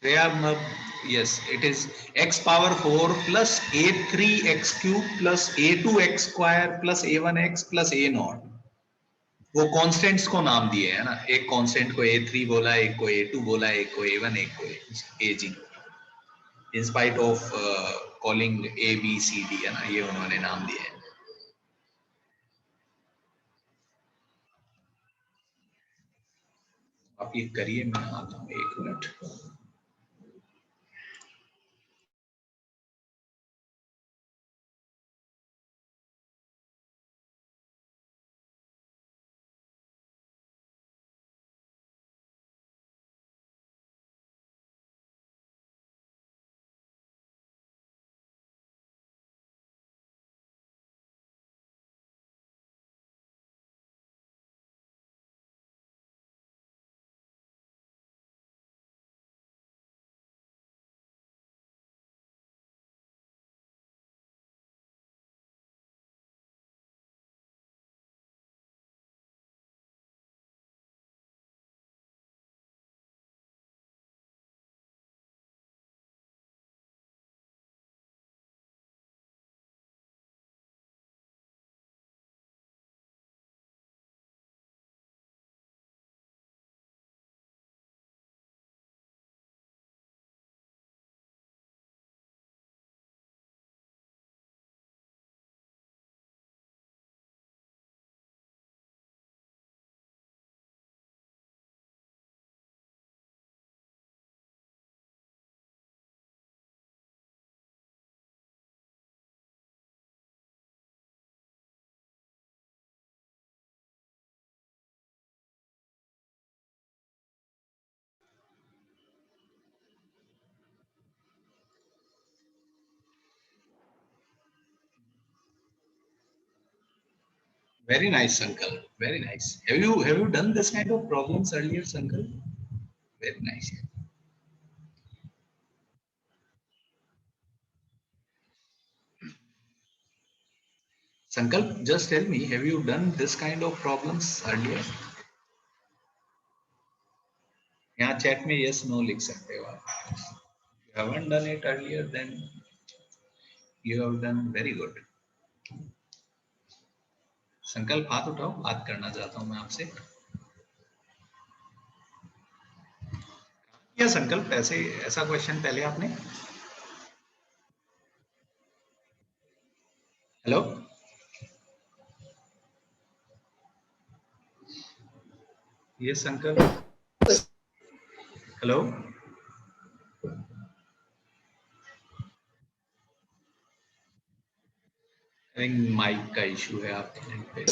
Yes, it is x power 4 plus A3 x cube plus A2 x square plus A1 x plus A naught. वो constants को नाम दिए है ना, एक constant को A3 बोला, एक को A2 बोला, एक को A1, एक को AG. In spite of calling A B C D, है ना, ये उन्होंने नाम दिए हैं. आप ये करिए, मैं आता हूँ 1 minute. Very nice, Sankal. Very nice. Have you done this kind of problems earlier, Sankal? Very nice. Sankalp, just tell me, have you done this kind of problems earlier? यहाँ chat में yes no लिख सकते हो आप. You haven't done it earlier, then you have done very good. संकल्प हाथ उठाओ, बात करना चाहता हूं मैं आपसे. क्या संकल्प ऐसा क्वेश्चन पहले आपने? हेलो, ये संकल्प. हेलो, माइक का इशू है आपके end पे.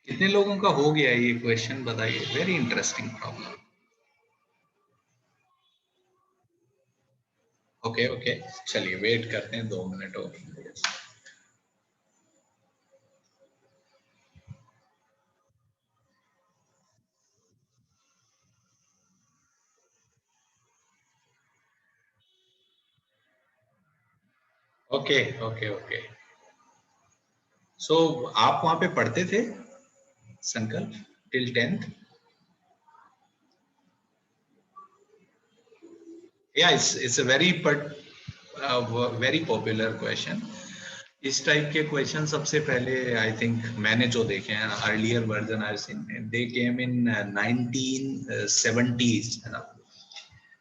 कितने लोगों का हो गया ये क्वेश्चन बताइए. Very interesting problem. Okay okay, चलिए वेट करते हैं 2 मिनट और. Okay okay okay. सो आप वहां पे पढ़ते थे संकल्प till 10th? Yeah, it's a very popular question. इस टाइप के क्वेश्चन सबसे पहले आई थिंक मैंने जो देखे हैं earlier version I seen, they came in 1970s, है ना.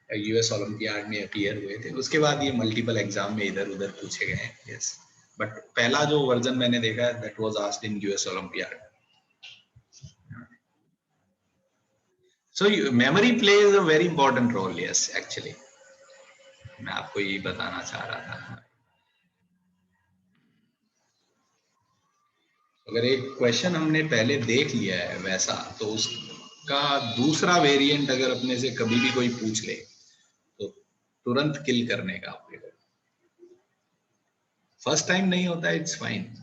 यूएस ओलंपियाड में अपीयर हुए थे. उसके बाद ये मल्टीपल एग्जाम में इधर उधर पूछे गए हैं. यस, बट पहला जो वर्जन मैंने देखा है that was asked in US olympiad. So memory plays a very important role. Yes, actually मैं आपको यही बताना चाह रहा था. अगर एक क्वेश्चन हमने पहले देख लिया है वैसा, तो उसका दूसरा वेरिएंट अगर अपने से कभी भी कोई पूछ ले तो तुरंत किल करने का आपके को. फर्स्ट टाइम नहीं होता, it's fine.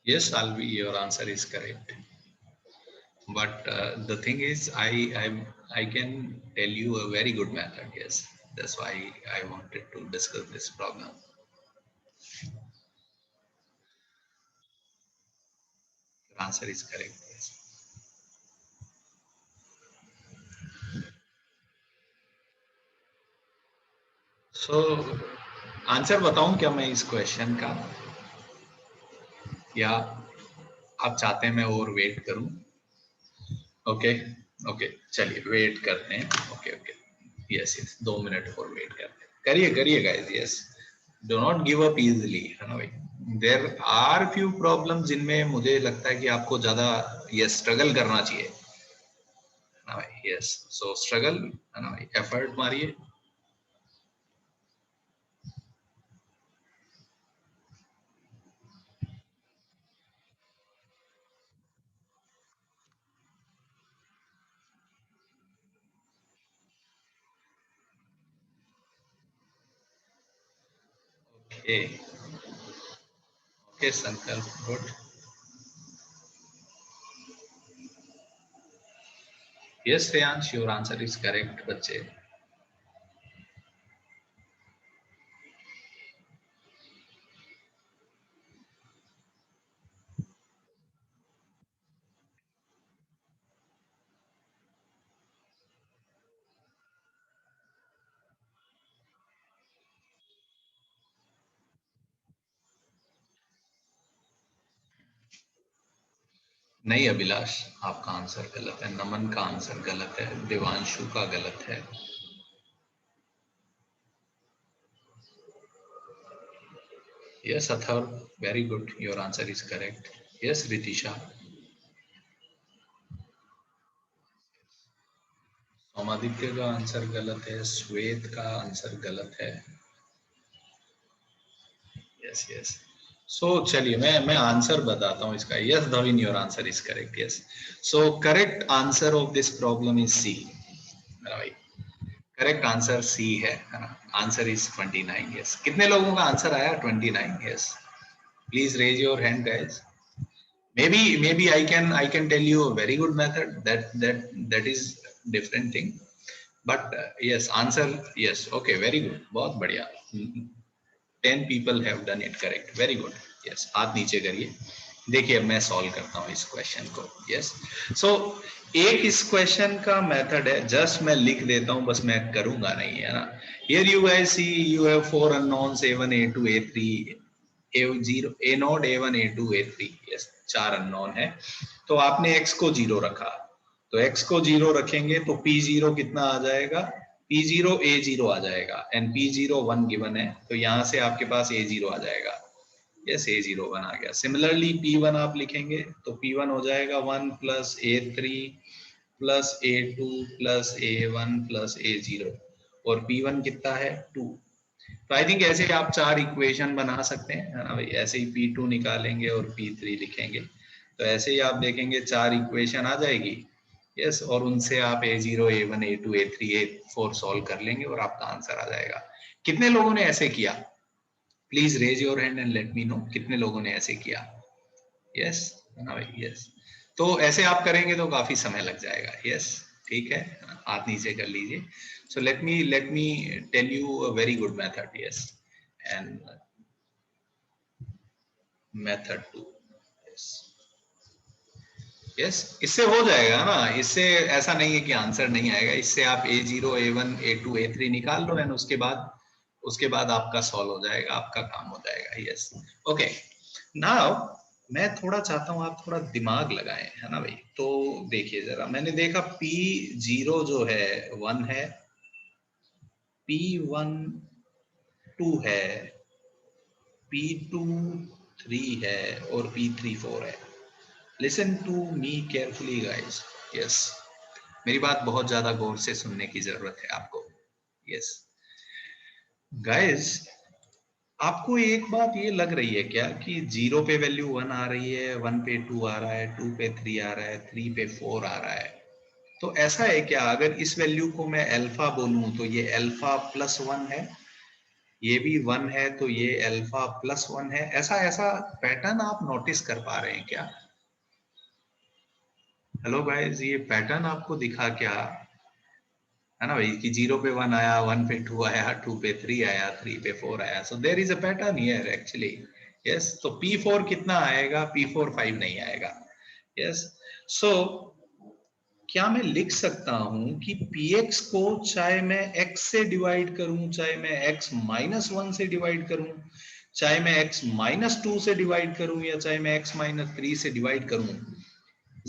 Yes, Alvi, your answer is correct. But the thing is, I can tell you a very good method. Yes, that's why I wanted to discuss this problem. Your answer is correct. Yes. So, answer बताऊं क्या मैं इस question का, या आप चाहते हैं मैं और वेट करूं? ओके ओके, चलिए वेट करते हैं. Okay okay, yes yes, 2 minute और वेट करते हैं. करिए करिए guys. Yes, do not give up easily, है ना भाई. देयर आर फ्यू प्रॉब्लम्स जिनमें मुझे लगता है कि आपको ज्यादा ये स्ट्रगल करना चाहिए, है ना भाई. यस, सो स्ट्रगल, है ना भाई, एफर्ट मारिए. ओके ओके संकल्प, good. Yes Shreyansh, your answer is correct बच्चे. नहीं अभिलाष, आपका आंसर गलत है, नमन का आंसर गलत है, देवांशु का गलत है। Yes Atharv, very good, your answer is correct. Yes Ritisha. Somaditya का आंसर गलत है, श्वेत का आंसर गलत है। Yes yes. सो चलिए मैं आंसर बताता हूँ इसका। Yes Dhavin, your answer is correct. Yes, so correct answer of this problem is C. भाई करेक्ट आंसर सी है ना, आंसर इज 29। यस, कितने लोगों का आंसर आया 29? Yes, please raise your hand guys. maybe I can tell you a very good method that is different thing, but yes, answer yes, okay, very good, बहुत बढ़िया। 10 people have done it correct, very good। yes, हाथ नीचे करिए। देखिए अब मैं solve करता हूँ इस क्वेश्चन को। यस, सो एक इस क्वेश्चन का मेथड है, जस्ट मैं लिख देता हूँ, बस मैं करूंगा नहीं, है ना। Here you guys see you have 4 unknowns A1 A2 A3 A0 A0 A1 A2 A3। Yes, 4 unknown है, तो आपने x को 0 रखा, तो x को 0 रखेंगे तो P0 कितना आ जाएगा? P0 A0 आ जाएगा, एंड P0 1 गिवन है, तो यहाँ से आपके पास A0 आ जाएगा। यस, A0 1 आ गया। सिमिलरली P1 आप लिखेंगे तो P1 हो जाएगा 1 plus A3 plus A2 plus A1 plus A0, और P1 कितना है 2। तो आई थिंक ऐसे आप 4 इक्वेशन बना सकते हैं, है ना भाई। ऐसे ही P2 निकालेंगे और P3 लिखेंगे, तो ऐसे ही आप देखेंगे 4 इक्वेशन आ जाएगी। यस, और उनसे आप A0 A1 A2 A3 A4 solve कर लेंगे और आपका आंसर आ जाएगा। कितने लोगों ने ऐसे किया? Please raise your hand and let me know, कितने लोगों ने ऐसे किया? यस, है ना भाई। यस, तो ऐसे आप करेंगे तो काफी समय लग जाएगा। यस, ठीक है, हाथ नीचे कर लीजिए। So let me tell you a very good method. Yes, and method 2. Yes, yes, इससे हो जाएगा ना, इससे ऐसा नहीं है कि आंसर नहीं आएगा। इससे आप A0 A1 A2 A3 निकाल लो, एंड उसके बाद आपका सॉल्व हो जाएगा, आपका काम हो जाएगा। Yes, okay. नाउ मैं थोड़ा चाहता हूँ आप थोड़ा दिमाग लगाएं, है ना भाई। तो देखिए जरा, मैंने देखा P0 जो है 1 है, P1 2 है, P2 3 है, और P3 4 है। Listen to me carefully guys. Yes, मेरी बात बहुत ज्यादा गौर से सुनने की जरूरत है आपको। यस गाइस, आपको एक बात ये लग रही है क्या कि 0 पे वैल्यू 1 आ रही है, 1 पे 2 आ रहा है, 2 पे 3 आ रहा है, 3 पे 4 आ रहा है? तो ऐसा है क्या, अगर इस वैल्यू को मैं अल्फा बोलूं तो ये अल्फा प्लस 1 है, ये भी 1 है तो ये अल्फा प्लस 1 है? ऐसा पैटर्न आप नोटिस कर पा रहे हैं क्या? हेलो गाइस, ये पैटर्न आपको दिखा क्या, है ना भाई, कि 0 पे 1 आया, 1 पे 2 आया, 2 पे 3 आया, 3 पे 4 आया। So there is a pattern here actually. Yes, तो P4 कितना आएगा? P4 5 नहीं आएगा। यस, सो क्या मैं लिख सकता हूं कि Px को चाहे मैं x से डिवाइड करूं, चाहे मैं x माइनस 1 से डिवाइड करूं, चाहे मैं x माइनस 2 से डिवाइड करूं, या चाहे मैं x माइनस 3 से डिवाइड करूं,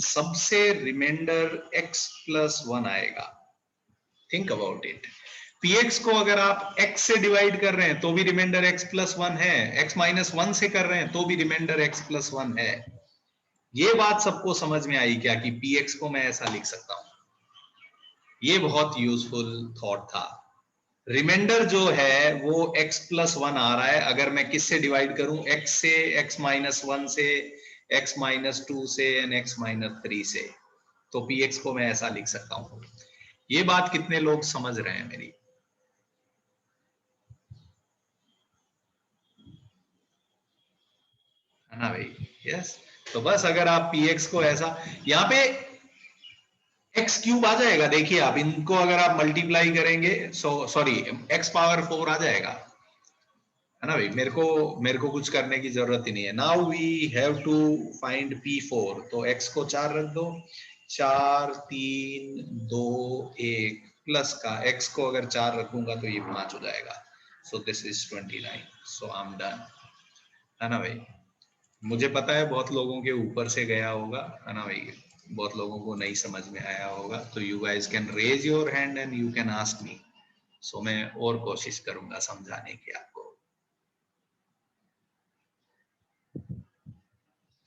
सबसे रिमाइंडर x प्लस 1 आएगा। Think about it. Px को अगर आप x से डिवाइड कर रहे हैं तो भी रिमाइंडर x प्लस 1 है, x माइनस 1 से कर रहे हैं तो भी रिमाइंडर x प्लस 1 है। ये बात सबको समझ में आई क्या कि Px को मैं ऐसा लिख सकता हूं? ये बहुत यूजफुल थॉट था। रिमाइंडर जो है वो x प्लस 1 आ रहा है, अगर मैं किससे डिवाइड करूं? x से, x माइनस 1 से, x माइनस 2 से, एंड x माइनस 3 से। तो Px को मैं ऐसा लिख सकता हूं। ये बात कितने लोग समझ रहे हैं मेरी? है ना भाई। यस, तो बस अगर आप Px को ऐसा, यहाँ पे x क्यूब आ जाएगा। देखिए आप इनको अगर आप मल्टीप्लाई करेंगे, सॉरी x पावर 4 आ जाएगा, है ना भाई। मेरे को कुछ करने की जरूरत ही नहीं है। Now we have to find P4, तो x को 4 रख दो, 4 3 2 1 प्लस का x को अगर 4 रखूंगा तो ये 5 हो जाएगा। सो this is 29। So I am done, है ना भाई। मुझे पता है बहुत लोगों के ऊपर से गया होगा, है ना भाई, बहुत लोगों को नहीं समझ में आया होगा, तो you guys can raise your hand and you can ask me, so मैं और कोशिश करूंगा समझाने की आपको।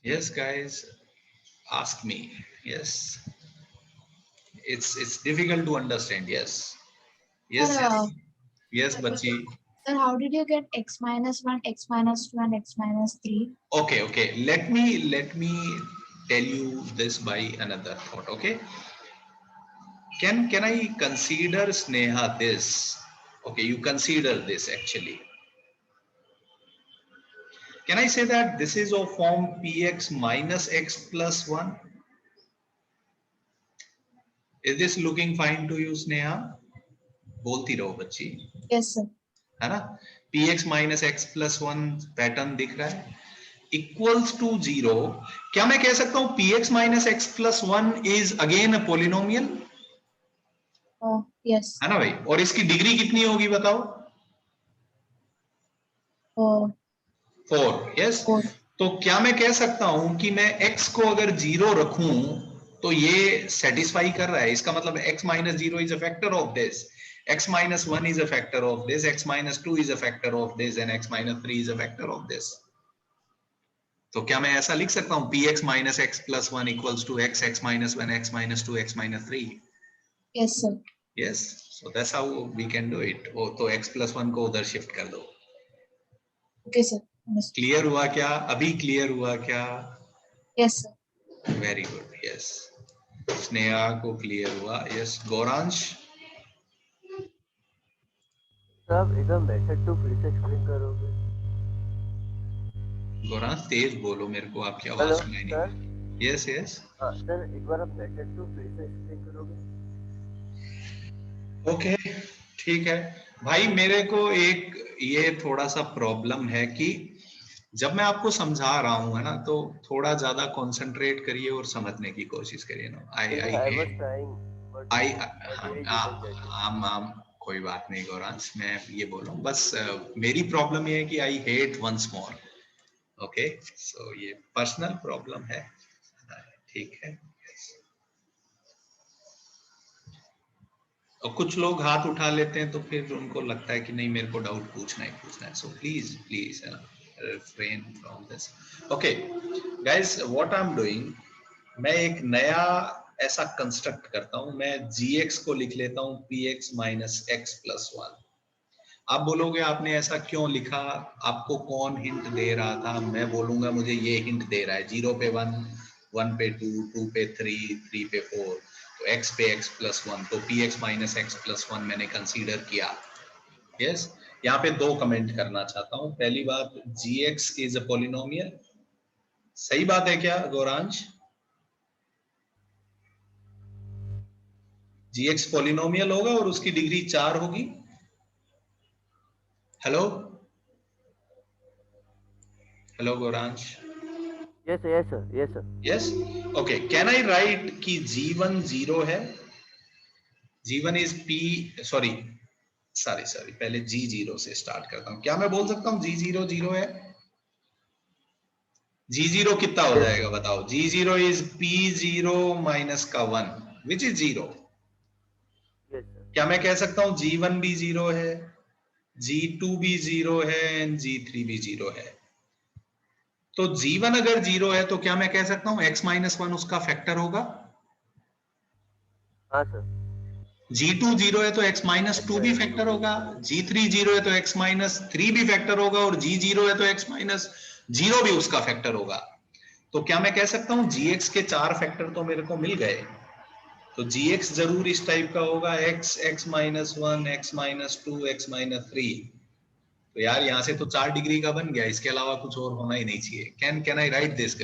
Yes guys, ask me. Yes, it's difficult to understand. Yes, yes, Sir, yes बच्ची। Sir, how did you get x minus 1, x minus 2 and x minus 3? Okay, let me tell you this by another thought. Okay, can I consider, Sneha, this? Okay, you consider this actually. Can I say that this is of form px minus x plus 1? Is this looking fine to you, Sneha? बोलती रहो बच्ची। Yes, sir. है ना, px minus x plus 1 pattern दिख रहा है, equals to 0। क्या मैं कह सकता हूं px minus x plus 1 is again a polynomial? Yes. है ना भाई, और इसकी डिग्री कितनी होगी बताओ? 4। यस, तो क्या मैं कह सकता हूं कि मैं x को अगर 0 रखूं तो ये सेटिस्फाई कर रहा है, इसका मतलब x minus 0 is a factor of this, x minus 1 is a factor of this, x minus 2 is a factor of this, and x minus 3 is a factor of this. तो क्या मैं ऐसा लिख सकता हूं px minus x plus 1 equals to x, x minus 1, x minus 2, x minus 3? Yes, sir. Yes, so that's how we can do it. तो x plus 1 को उधर शिफ्ट कर दो। Okay, sir. क्लियर हुआ क्या? अभी क्लियर हुआ क्या? Yes, sir. Very good. Yes, Sneha को क्लियर हुआ। यस, गौरांश। साहब एक बार मेथड टू फिर से एक्सप्लेन करोगे? गौरांश तेज बोलो, मेरे को आपकी आवाज सुनाई नहीं सर। दे। Yes yes. हाँ सर, एक बार आप मेथड टू फिर से एक्सप्लेन करोगे? ओके, ठीक है भाई। मेरे को एक ये थोड़ा सा प्रॉब्लम है कि जब मैं आपको समझा रहा हूँ, है ना, तो थोड़ा ज्यादा कंसंट्रेट करिए और समझने की कोशिश करिए ना। आई कोई बात नहीं गौरांश, मैं ये बोल रहा हूँ बस, मेरी प्रॉब्लम ये है कि I hate once more. Okay, so ये पर्सनल प्रॉब्लम है, ठीक है। और कुछ लोग हाथ उठा लेते हैं तो फिर उनको लगता है कि नहीं मेरे को डाउट पूछना ही पूछना है, so please please refrain from this. Okay guys, what I'm doing, मैं एक नया ऐसा कंस्ट्रक्ट करता हूं, मैं gx को लिख लेता हूं px minus x plus 1। आप बोलोगे आपने ऐसा क्यों लिखा, आपको कौन हिंट दे रहा था? मैं बोलूंगा मुझे ये हिंट दे रहा है, 0 पे 1, 1 पे 2, 2 पे 3, 3 पे 4, तो x पे x plus 1, तो px minus x plus 1 मैंने कंसीडर किया। यस, यहाँ पे दो कमेंट करना चाहता हूँ। पहली बात, gx इज अ पॉलिनोमियल, सही बात है क्या गौरांश? gx पॉलिनोमियल होगा और उसकी डिग्री 4 होगी। Hello hello Gauransh. Yes yes sir, yes sir. Yes, okay. Can I right कि g1 0 है? g1 इज p, सॉरी पहले g0 से स्टार्ट करता हूँ। क्या मैं बोल सकता हूँ g0 0 है? g0 कितना हो जाएगा बताओ? g0 इज p0 माइनस का 1 विच इज 0। क्या मैं कह सकता हूँ g1 भी 0 है, g2 भी 0 है एंड g3 भी 0 है? तो g1 अगर 0 है तो क्या मैं कह सकता हूँ x माइनस 1 उसका फैक्टर होगा? हाँ सर। g2 0 है तो x माइनस 2 भी फैक्टर होगा, g3 0 है तो x माइनस 3 भी फैक्टर होगा, और g0 है तो x माइनस 0 भी उसका फैक्टर होगा। तो क्या मैं कह सकता हूँ gx के 4 फैक्टर तो मेरे को मिल गए, तो gx जरूर इस टाइप का होगा, x, x minus 1, x minus 2, x minus 3। तो यार यहाँ से तो 4 डिग्री का बन गया, इसके अलावा कुछ और होना ही नहीं चाहिए। Can I right this?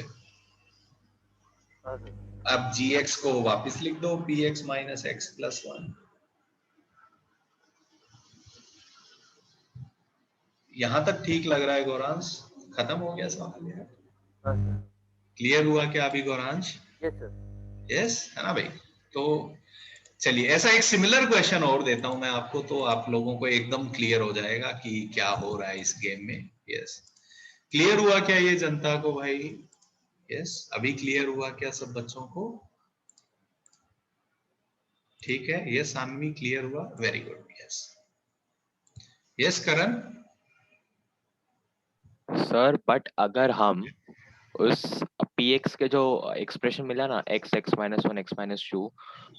अब gx को वापस लिख दो px माइनस x प्लस 1। यहां तक ठीक लग रहा है गौरांश? खत्म हो गया सवाल यार? क्लियर हुआ क्या अभी गौरांश? Yes sir. यस, है ना भाई? तो चलिए ऐसा एक सिमिलर क्वेश्चन और देता हूं मैं आपको, तो आप लोगों को एकदम क्लियर हो जाएगा कि क्या हो रहा है इस गेम में। यस, क्लियर हुआ क्या ये जनता को भाई? यस, अभी क्लियर हुआ क्या सब बच्चों को? ठीक है, यस सानवी क्लियर हुआ, very good, yes yes Karan. Sir but अगर हम उस px के जो एक्सप्रेशन मिला ना x x minus one x minus two,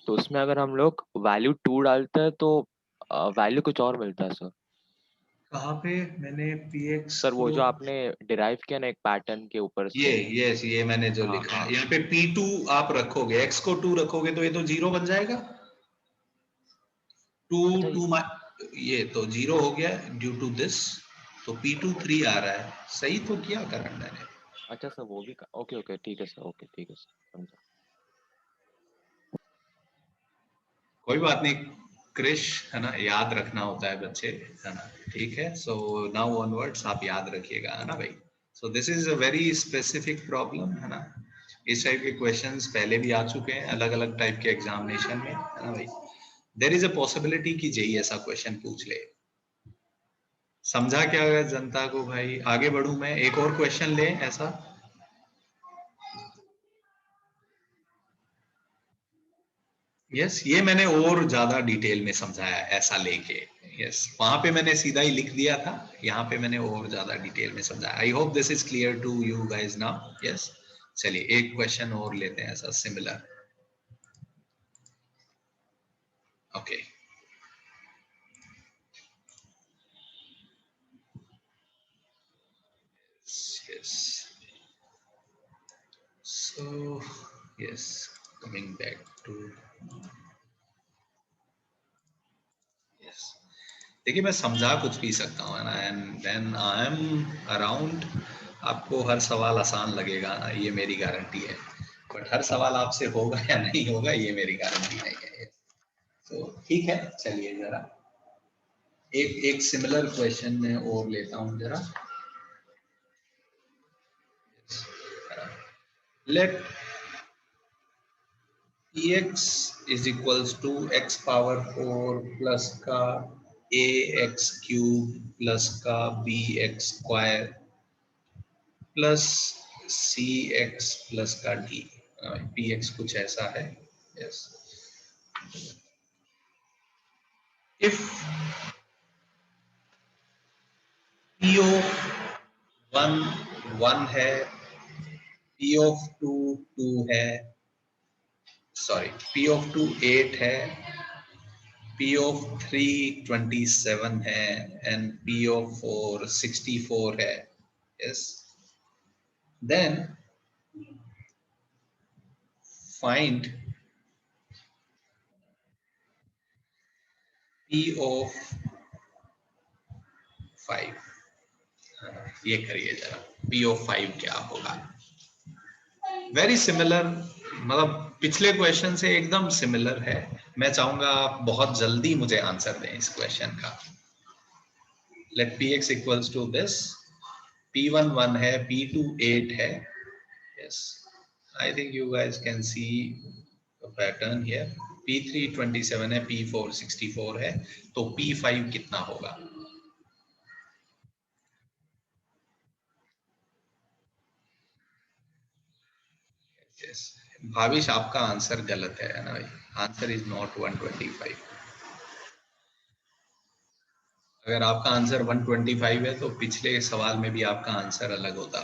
तो उसमें अगर हम लोग वैल्यू 2 डालते हैं तो वैल्यू कुछ और मिलता है सर। कहाँ पे मैंने px सर वो को, जो आपने डिराइव किया ना एक पैटर्न के ऊपर ये से। यस ये मैंने जो हाँ, लिखा हाँ। है यहाँ पे p2 आप रखोगे, x को 2 रखोगे तो ये तो 0 बन जाएगा। 2 अच्छा 2 ये तो 0 हो गया ड्यू टू दिस, तो p2 3 आ रहा है। सही तो किया करण मैंने। अच्छा सर वो भी ओके ओके ठीक है सर, ओके ठीक है सर, समझा। कोई बात नहीं क्रिश, है ना, याद रखना होता है बच्चे, है ना, ठीक है। सो नाउ ऑनवर्ड्स आप याद रखिएगा, है ना भाई। सो this is a very specific problem, है ना। इस टाइप के क्वेश्चंस पहले भी आ चुके हैं अलग अलग टाइप के एग्जामिनेशन में, है ना भाई। देयर इज अ पॉसिबिलिटी कि जेई ऐसा क्वेश्चन पूछ ले। समझा क्या जनता को भाई? आगे बढ़ूं मैं, एक और क्वेश्चन ले ऐसा। यस ये मैंने और ज्यादा डिटेल में समझाया ऐसा लेके। यस वहां पे मैंने सीधा ही लिख दिया था, यहाँ पे मैंने और ज्यादा डिटेल में समझाया। I hope this is clear to you guys now. Yes चलिए एक क्वेश्चन और लेते हैं ऐसा similar. Okay yes so yes coming back to yes. देखिए मैं समझा कुछ भी सकता हूँ ना, and then I am around. आपको हर सवाल आसान लगेगा ना, ये मेरी गारंटी है, बट हर सवाल आपसे होगा या नहीं होगा ये मेरी गारंटी नहीं है। तो ठीक है चलिए जरा एक एक सिमिलर क्वेश्चन में और लेता हूँ जरा। Let px is equals to x power 4 plus का ax क्यूब प्लस का bx square plus c x plus का डी। पी एक्स कुछ ऐसा है। Yes if p of one 1 है, पी ऑफ 2 2 है, सॉरी पी ऑफ 2 8 है, पी ऑफ 3 27 है, एंड पी ऑफ 4 64 है। Yes then find p of 5। ये करिए जरा, पी ऑफ 5 क्या होगा? वेरी सिमिलर, मतलब पिछले क्वेश्चन से एकदम सिमिलर है। मैं चाहूंगा आप बहुत जल्दी मुझे आंसर दें इस क्वेश्चन का। Let p x equals to this, p1 1 है, p2 8 है। Yes I think you guys can see pattern here. p3 27 है, p4 64 है, तो p5 कितना होगा? यस भाविश आपका आंसर गलत है ना भाई, आंसर इज नॉट 125। अगर आपका आंसर 125 है तो पिछले सवाल में भी आपका आंसर अलग होता।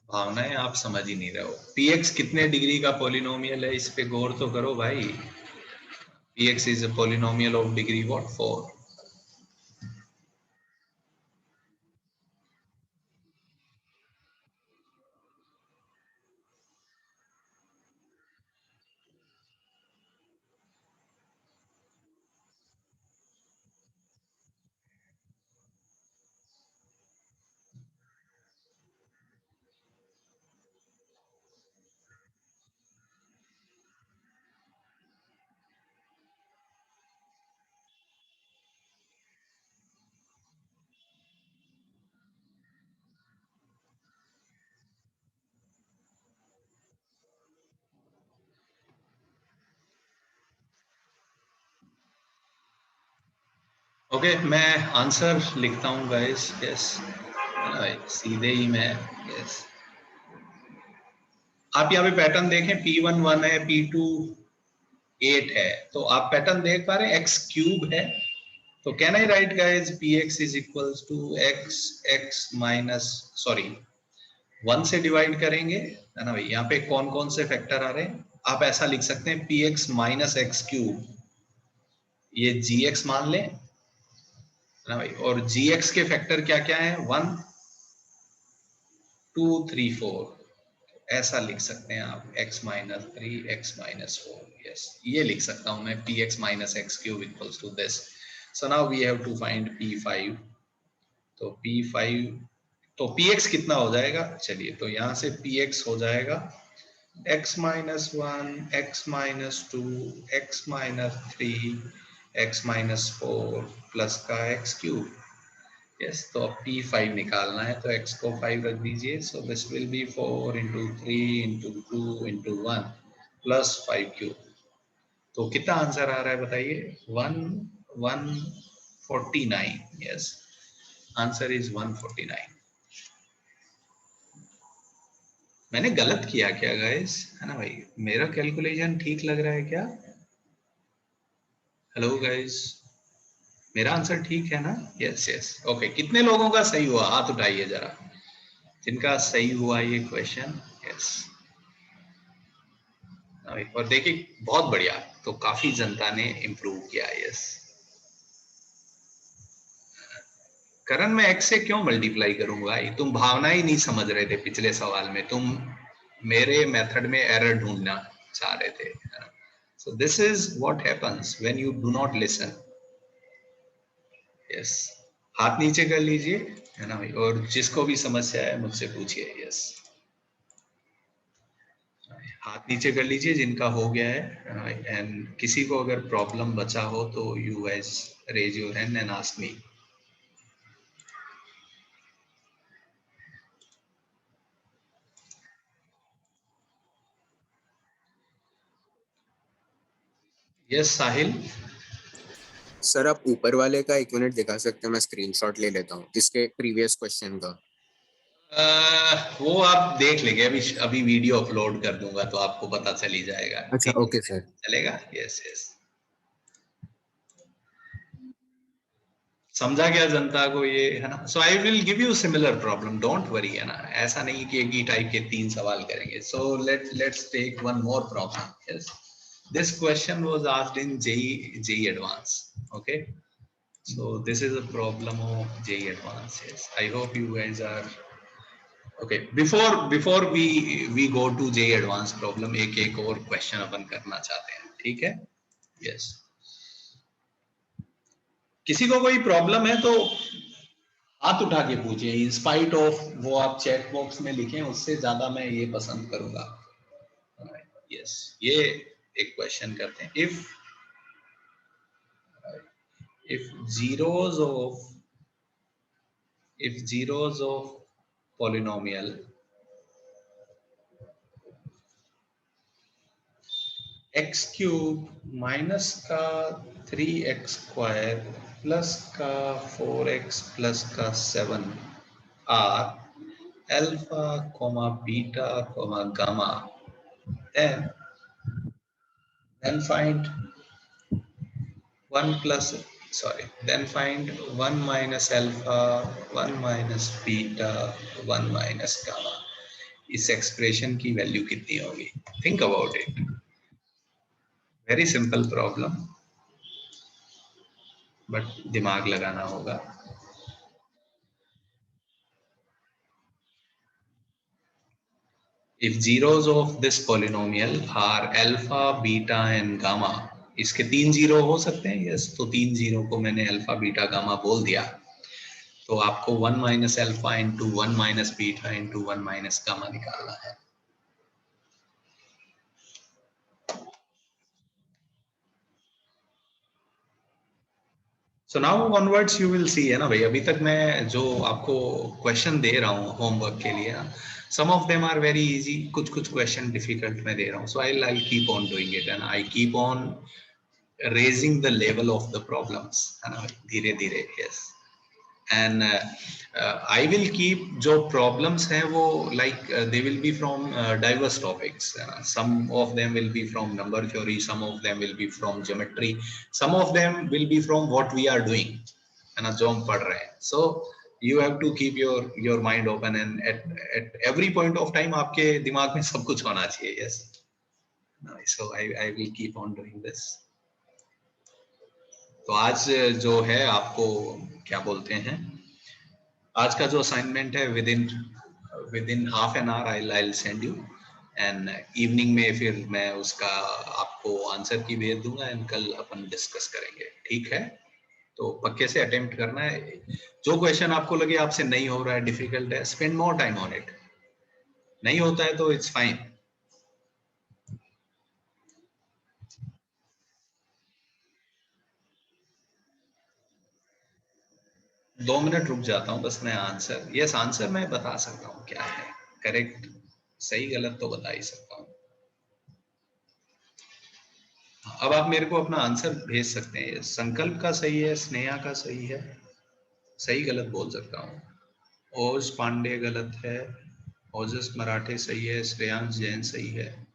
भावनाएं आप समझ ही नहीं रहे हो। px कितने डिग्री का पॉलिनोमियल है, इस पे गौर तो करो भाई। px is a polynomial of degree what 4। Okay मैं आंसर लिखता हूँ गाइस. यस सीधे ही मैं यस आप यहाँ पे पैटर्न देखें P1 1 है, P2 8 है, तो आप पैटर्न देख पा रहे हैं x क्यूब है. तो can I write guys px is equals to x minus 1 से डिवाइड करेंगे है ना भाई. यहाँ पे कौन कौन से फैक्टर आ रहे हैं, आप ऐसा लिख सकते हैं px माइनस एक्स क्यूब, ये gx मान लें है ना भाई. और gx के फैक्टर क्या क्या है 1 2 3 4, ऐसा लिख सकते हैं आप x minus 3 x minus 4. Yes ये लिख सकता हूं मैं px minus x cube equals to this. So now we have to find p5. तो p5 तो px कितना हो जाएगा, चलिए तो यहां से px हो जाएगा x minus 1 x minus 2 x minus 3 x minus 4 plus का x क्यूब. यस तो अब p5 निकालना है तो x को 5 रख दीजिए. So this will be 4 into 3 into 2 into 1 plus 5 cube. तो कितना आंसर आ रहा है बताइए 149. Yes answer is 149. मैंने गलत किया क्या गाइस, है ना भाई, मेरा कैलकुलेशन ठीक लग रहा है क्या? हेलो गाइस मेरा आंसर ठीक है ना? Yes yes okay. कितने लोगों का सही हुआ हाथ उठाइए जरा, जिनका सही हुआ ये क्वेश्चन. यस और देखिए बहुत बढ़िया, तो काफी जनता ने इम्प्रूव किया. यस करण मैं x से क्यों मल्टीप्लाई करूंगा, तुम भावना ही नहीं समझ रहे थे पिछले सवाल में, तुम मेरे मेथड में एरर ढूंढना चाह रहे थे. सो this is what happens when you do not listen. Yes हाथ नीचे कर लीजिए है ना भाई, और जिसको भी समस्या है मुझसे पूछिए. यस हाथ नीचे कर लीजिए जिनका हो गया है, एंड किसी को अगर प्रॉब्लम बचा हो तो you guys raise your hand and ask me. Yes Sahil. Sir आप ऊपर वाले का 1 मिनट दिखा सकते हैं, मैं स्क्रीनशॉट ले लेता हूँ इसके प्रीवियस क्वेश्चन का. वो आप देख लेंगे, अभी वीडियो अपलोड कर दूंगा तो आपको पता चल ही जाएगा. अच्छा ओके सर चलेगा. यस यस समझा गया जनता को ये है ना. So I will give you similar problem, don't worry है ना. ऐसा नहीं कि एक ही टाइप के 3 सवाल करेंगे. So let's take one more problem. Yes this question was asked in JEE Advance. Okay, so this is a problem of JEE Advance. Yes, I hope you guys are okay. Before we go to JEE Advance problem, एक और question अपन करना चाहते हैं, ठीक है? Yes. किसी को कोई प्रॉब्लम है तो हाथ उठा के पूछिए. इन स्पाइट ऑफ वो आप चैट बॉक्स में लिखें, उससे ज्यादा मैं ये पसंद करूंगा. Yes, ये एक क्वेश्चन करते हैं. if zeros of polynomial x cube minus का 3x square plus का 4x plus का 7 are alpha comma beta comma gamma, then find 1 minus alpha 1 minus beta 1 minus gamma. इस एक्सप्रेशन की वैल्यू कितनी होगी? Think about it. Very simple problem, but दिमाग लगाना होगा. If zeros of this polynomial are alpha, beta and gamma, इसके 3 zero हो सकते हैं. यस तो 3 जीरो को मैंने अल्फा बीटा गामा बोल दिया, तो आपको 1 minus alpha into 1 minus beta into 1 minus gamma निकालना है. So now onwards you will see है ना भाई. अभी तक मैं जो आपको क्वेश्चन दे रहा हूँ होमवर्क के लिए, some of them are very easy, कुछ क्वेश्चन डिफिकल्ट मैं दे रहा हूँ. सो I'll keep on doing it and I keep on raising the level of the problems, है ना, धीरे धीरे. Yes. And I will keep जो problems हैं वो like they will be from diverse topics. Some of them will be from number theory, some of them will be from geometry, some of them will be from what we are doing, है ना, जो हम पढ़ रहे हैं. So you have to keep your mind open, and at every point of time आपके दिमाग में सब कुछ होना चाहिए. Yes. So I will keep on doing this. तो आज जो है आपको क्या बोलते हैं, आज का जो असाइनमेंट है with in half an hour I'll send you, and evening में फिर मैं उसका आपको आंसर की भेज दूंगा, एंड कल अपन डिस्कस करेंगे. ठीक है, तो पक्के से अटेम्प्ट करना है. जो क्वेश्चन आपको लगे आपसे नहीं हो रहा है, डिफिकल्ट है, spend more time on it. नहीं होता है तो इट्स फाइन. 2 मिनट रुक जाता हूं बस. मैं आंसर, यस आंसर मैं बता सकता हूं क्या है, करेक्ट सही गलत तो बता ही सकता हूं. अब आप मेरे को अपना आंसर भेज सकते हैं. संकल्प का सही है, स्नेहा का सही है, सही गलत बोल सकता हूं. ओज पांडे गलत है, ओजस मराठे सही है, श्रेयांश जैन सही है.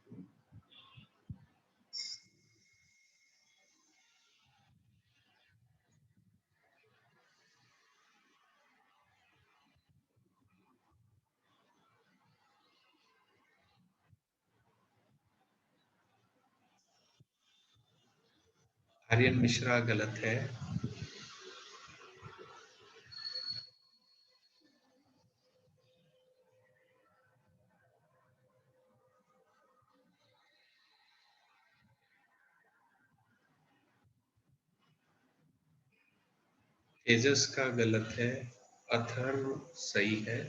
आर्यन मिश्रा गलत है. तेजस का गलत है. अथर्व सही है.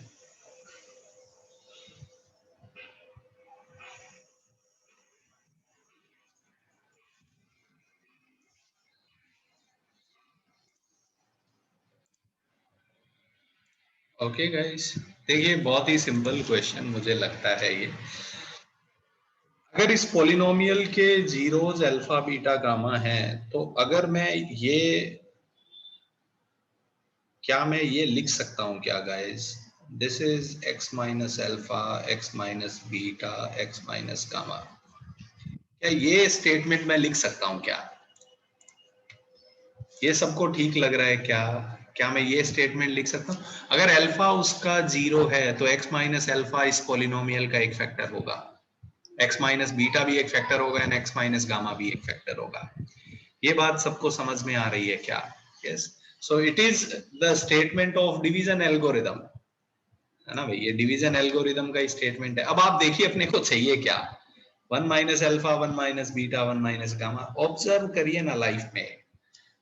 ओके गाइस, देखिए बहुत ही सिंपल क्वेश्चन मुझे लगता है ये. अगर इस पॉलिनोमियल के जीरोज अल्फा बीटा गामा हैं, तो अगर मैं ये, क्या मैं ये लिख सकता हूं क्या guys, this is x minus alpha, x minus beta, x minus gamma. क्या ये स्टेटमेंट मैं लिख सकता हूं क्या? ये सबको ठीक लग रहा है क्या? क्या मैं ये स्टेटमेंट लिख सकता हूं? अगर अल्फा उसका 0 है तो x माइनस अल्फा इस पॉलिनोमियल का एक फैक्टर होगा, x माइनस बीटा भी एक फैक्टर होगा, एंड x माइनस गामा भी एक फैक्टर होगा. ये बात सबको समझ में आ रही है क्या? Yes. So it is the statement of division algorithm, है ना भाई, ये डिवीजन एल्गोरिदम का स्टेटमेंट है. अब आप देखिए अपने को चाहिए क्या, 1 minus alpha, 1 minus beta, 1 minus gamma. Observe करिए ना लाइफ में,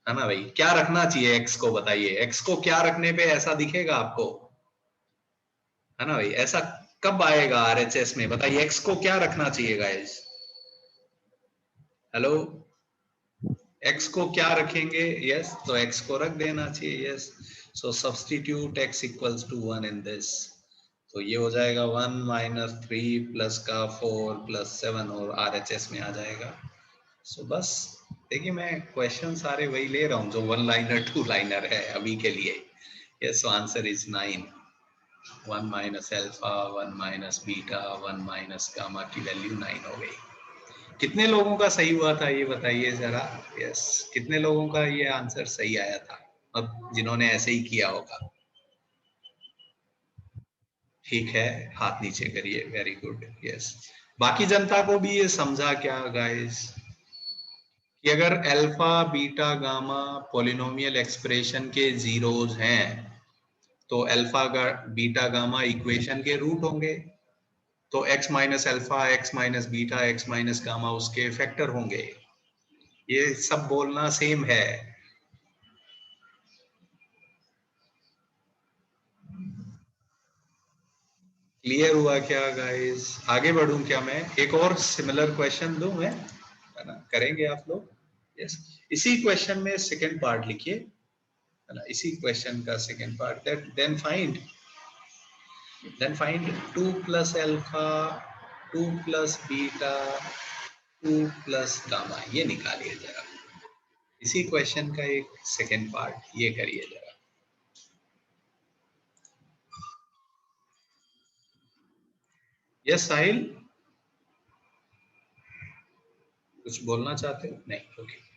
है ना भाई, क्या रखना चाहिए x को, बताइए x को क्या रखने पे ऐसा दिखेगा आपको, है ना भाई. ऐसा कब आएगा RHS में, बताइए x को क्या रखना चाहिए गाइस. हेलो, x को क्या रखेंगे? यस, तो x को रख देना चाहिए. Yes, so substitute x equals to 1 in this. तो ये हो जाएगा 1 माइनस 3 प्लस का 4 प्लस 7, और RHS में आ जाएगा. सो बस देखिए, मैं क्वेश्चन सारे वही ले रहा हूँ जो 1 लाइनर 2 लाइनर है अभी के लिए. Yes, so answer is 9. 1 minus alpha, 1 minus beta, 1 minus gamma की वैल्यू 9 हो गई. कितने लोगों का सही हुआ था ये बताइए जरा. यस, कितने लोगों का ये आंसर सही आया था, अब जिन्होंने ऐसे ही किया होगा. ठीक है, हाथ नीचे करिए. Very good. यस, बाकी जनता को भी ये समझा क्या गाइस कि अगर alpha beta gamma polynomial expression के जीरोज हैं, तो अल्फा बीटा गामा इक्वेशन के रूट होंगे, तो x minus alpha, x minus beta, x minus gamma उसके फैक्टर होंगे. ये सब बोलना सेम है. क्लियर हुआ क्या गाइस? आगे बढ़ूं क्या मैं, एक और सिमिलर क्वेश्चन दूं मैं, है ना, करेंगे आप लोग. यस, इसी क्वेश्चन में सेकंड पार्ट लिखिए, है ना, इसी क्वेश्चन का second part. That then find 2 plus alpha, 2 plus beta, 2 plus gamma. ये निकालिए जरा. इसी क्वेश्चन का एक सेकेंड पार्ट ये करिए जरा। यस साहिल, कुछ बोलना चाहते हो? नहीं, ओके।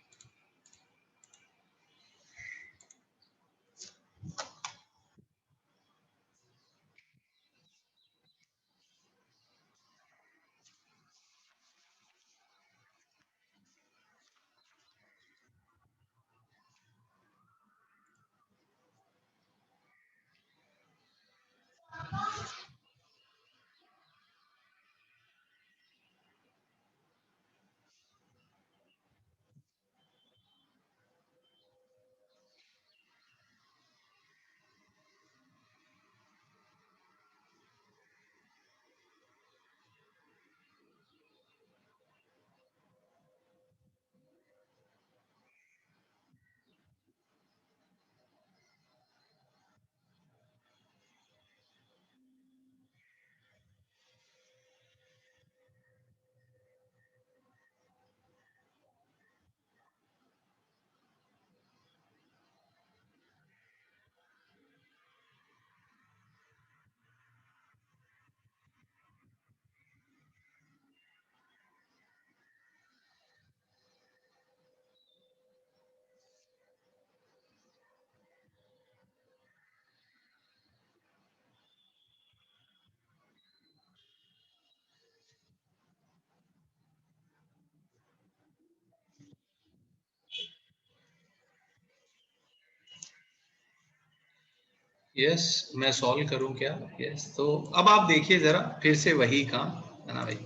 यस, मैं सॉल्व करूं क्या? यस, तो अब आप देखिए जरा फिर से वही काम है ना भाई।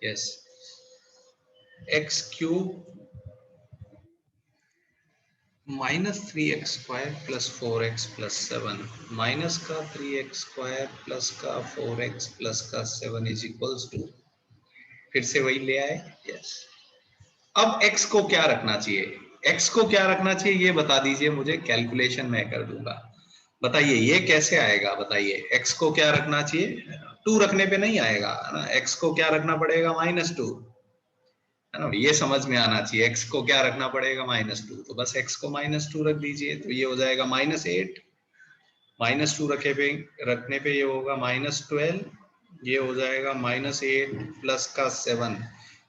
Yes, x cube -3x² + 4x + 7 minus का 3x² प्लस का 4x प्लस का 7 इज इक्वल्स टू, फिर से वही ले आए। यस, अब x को क्या रखना चाहिए? x को क्या रखना चाहिए ये बता दीजिए मुझे, कैलकुलेशन मैं कर दूंगा। बताइए ये कैसे आएगा? बताइए x को क्या रखना चाहिए? 2 रखने पे नहीं आएगा है ना, x को क्या रखना पड़ेगा? -2 है ना, ये समझ में आना चाहिए। x को क्या रखना पड़ेगा? -2, तो बस x को -2 रख दीजिए, तो ये हो जाएगा -8, -2 रखने पे ये होगा -12, ये हो जाएगा -8 प्लस का 7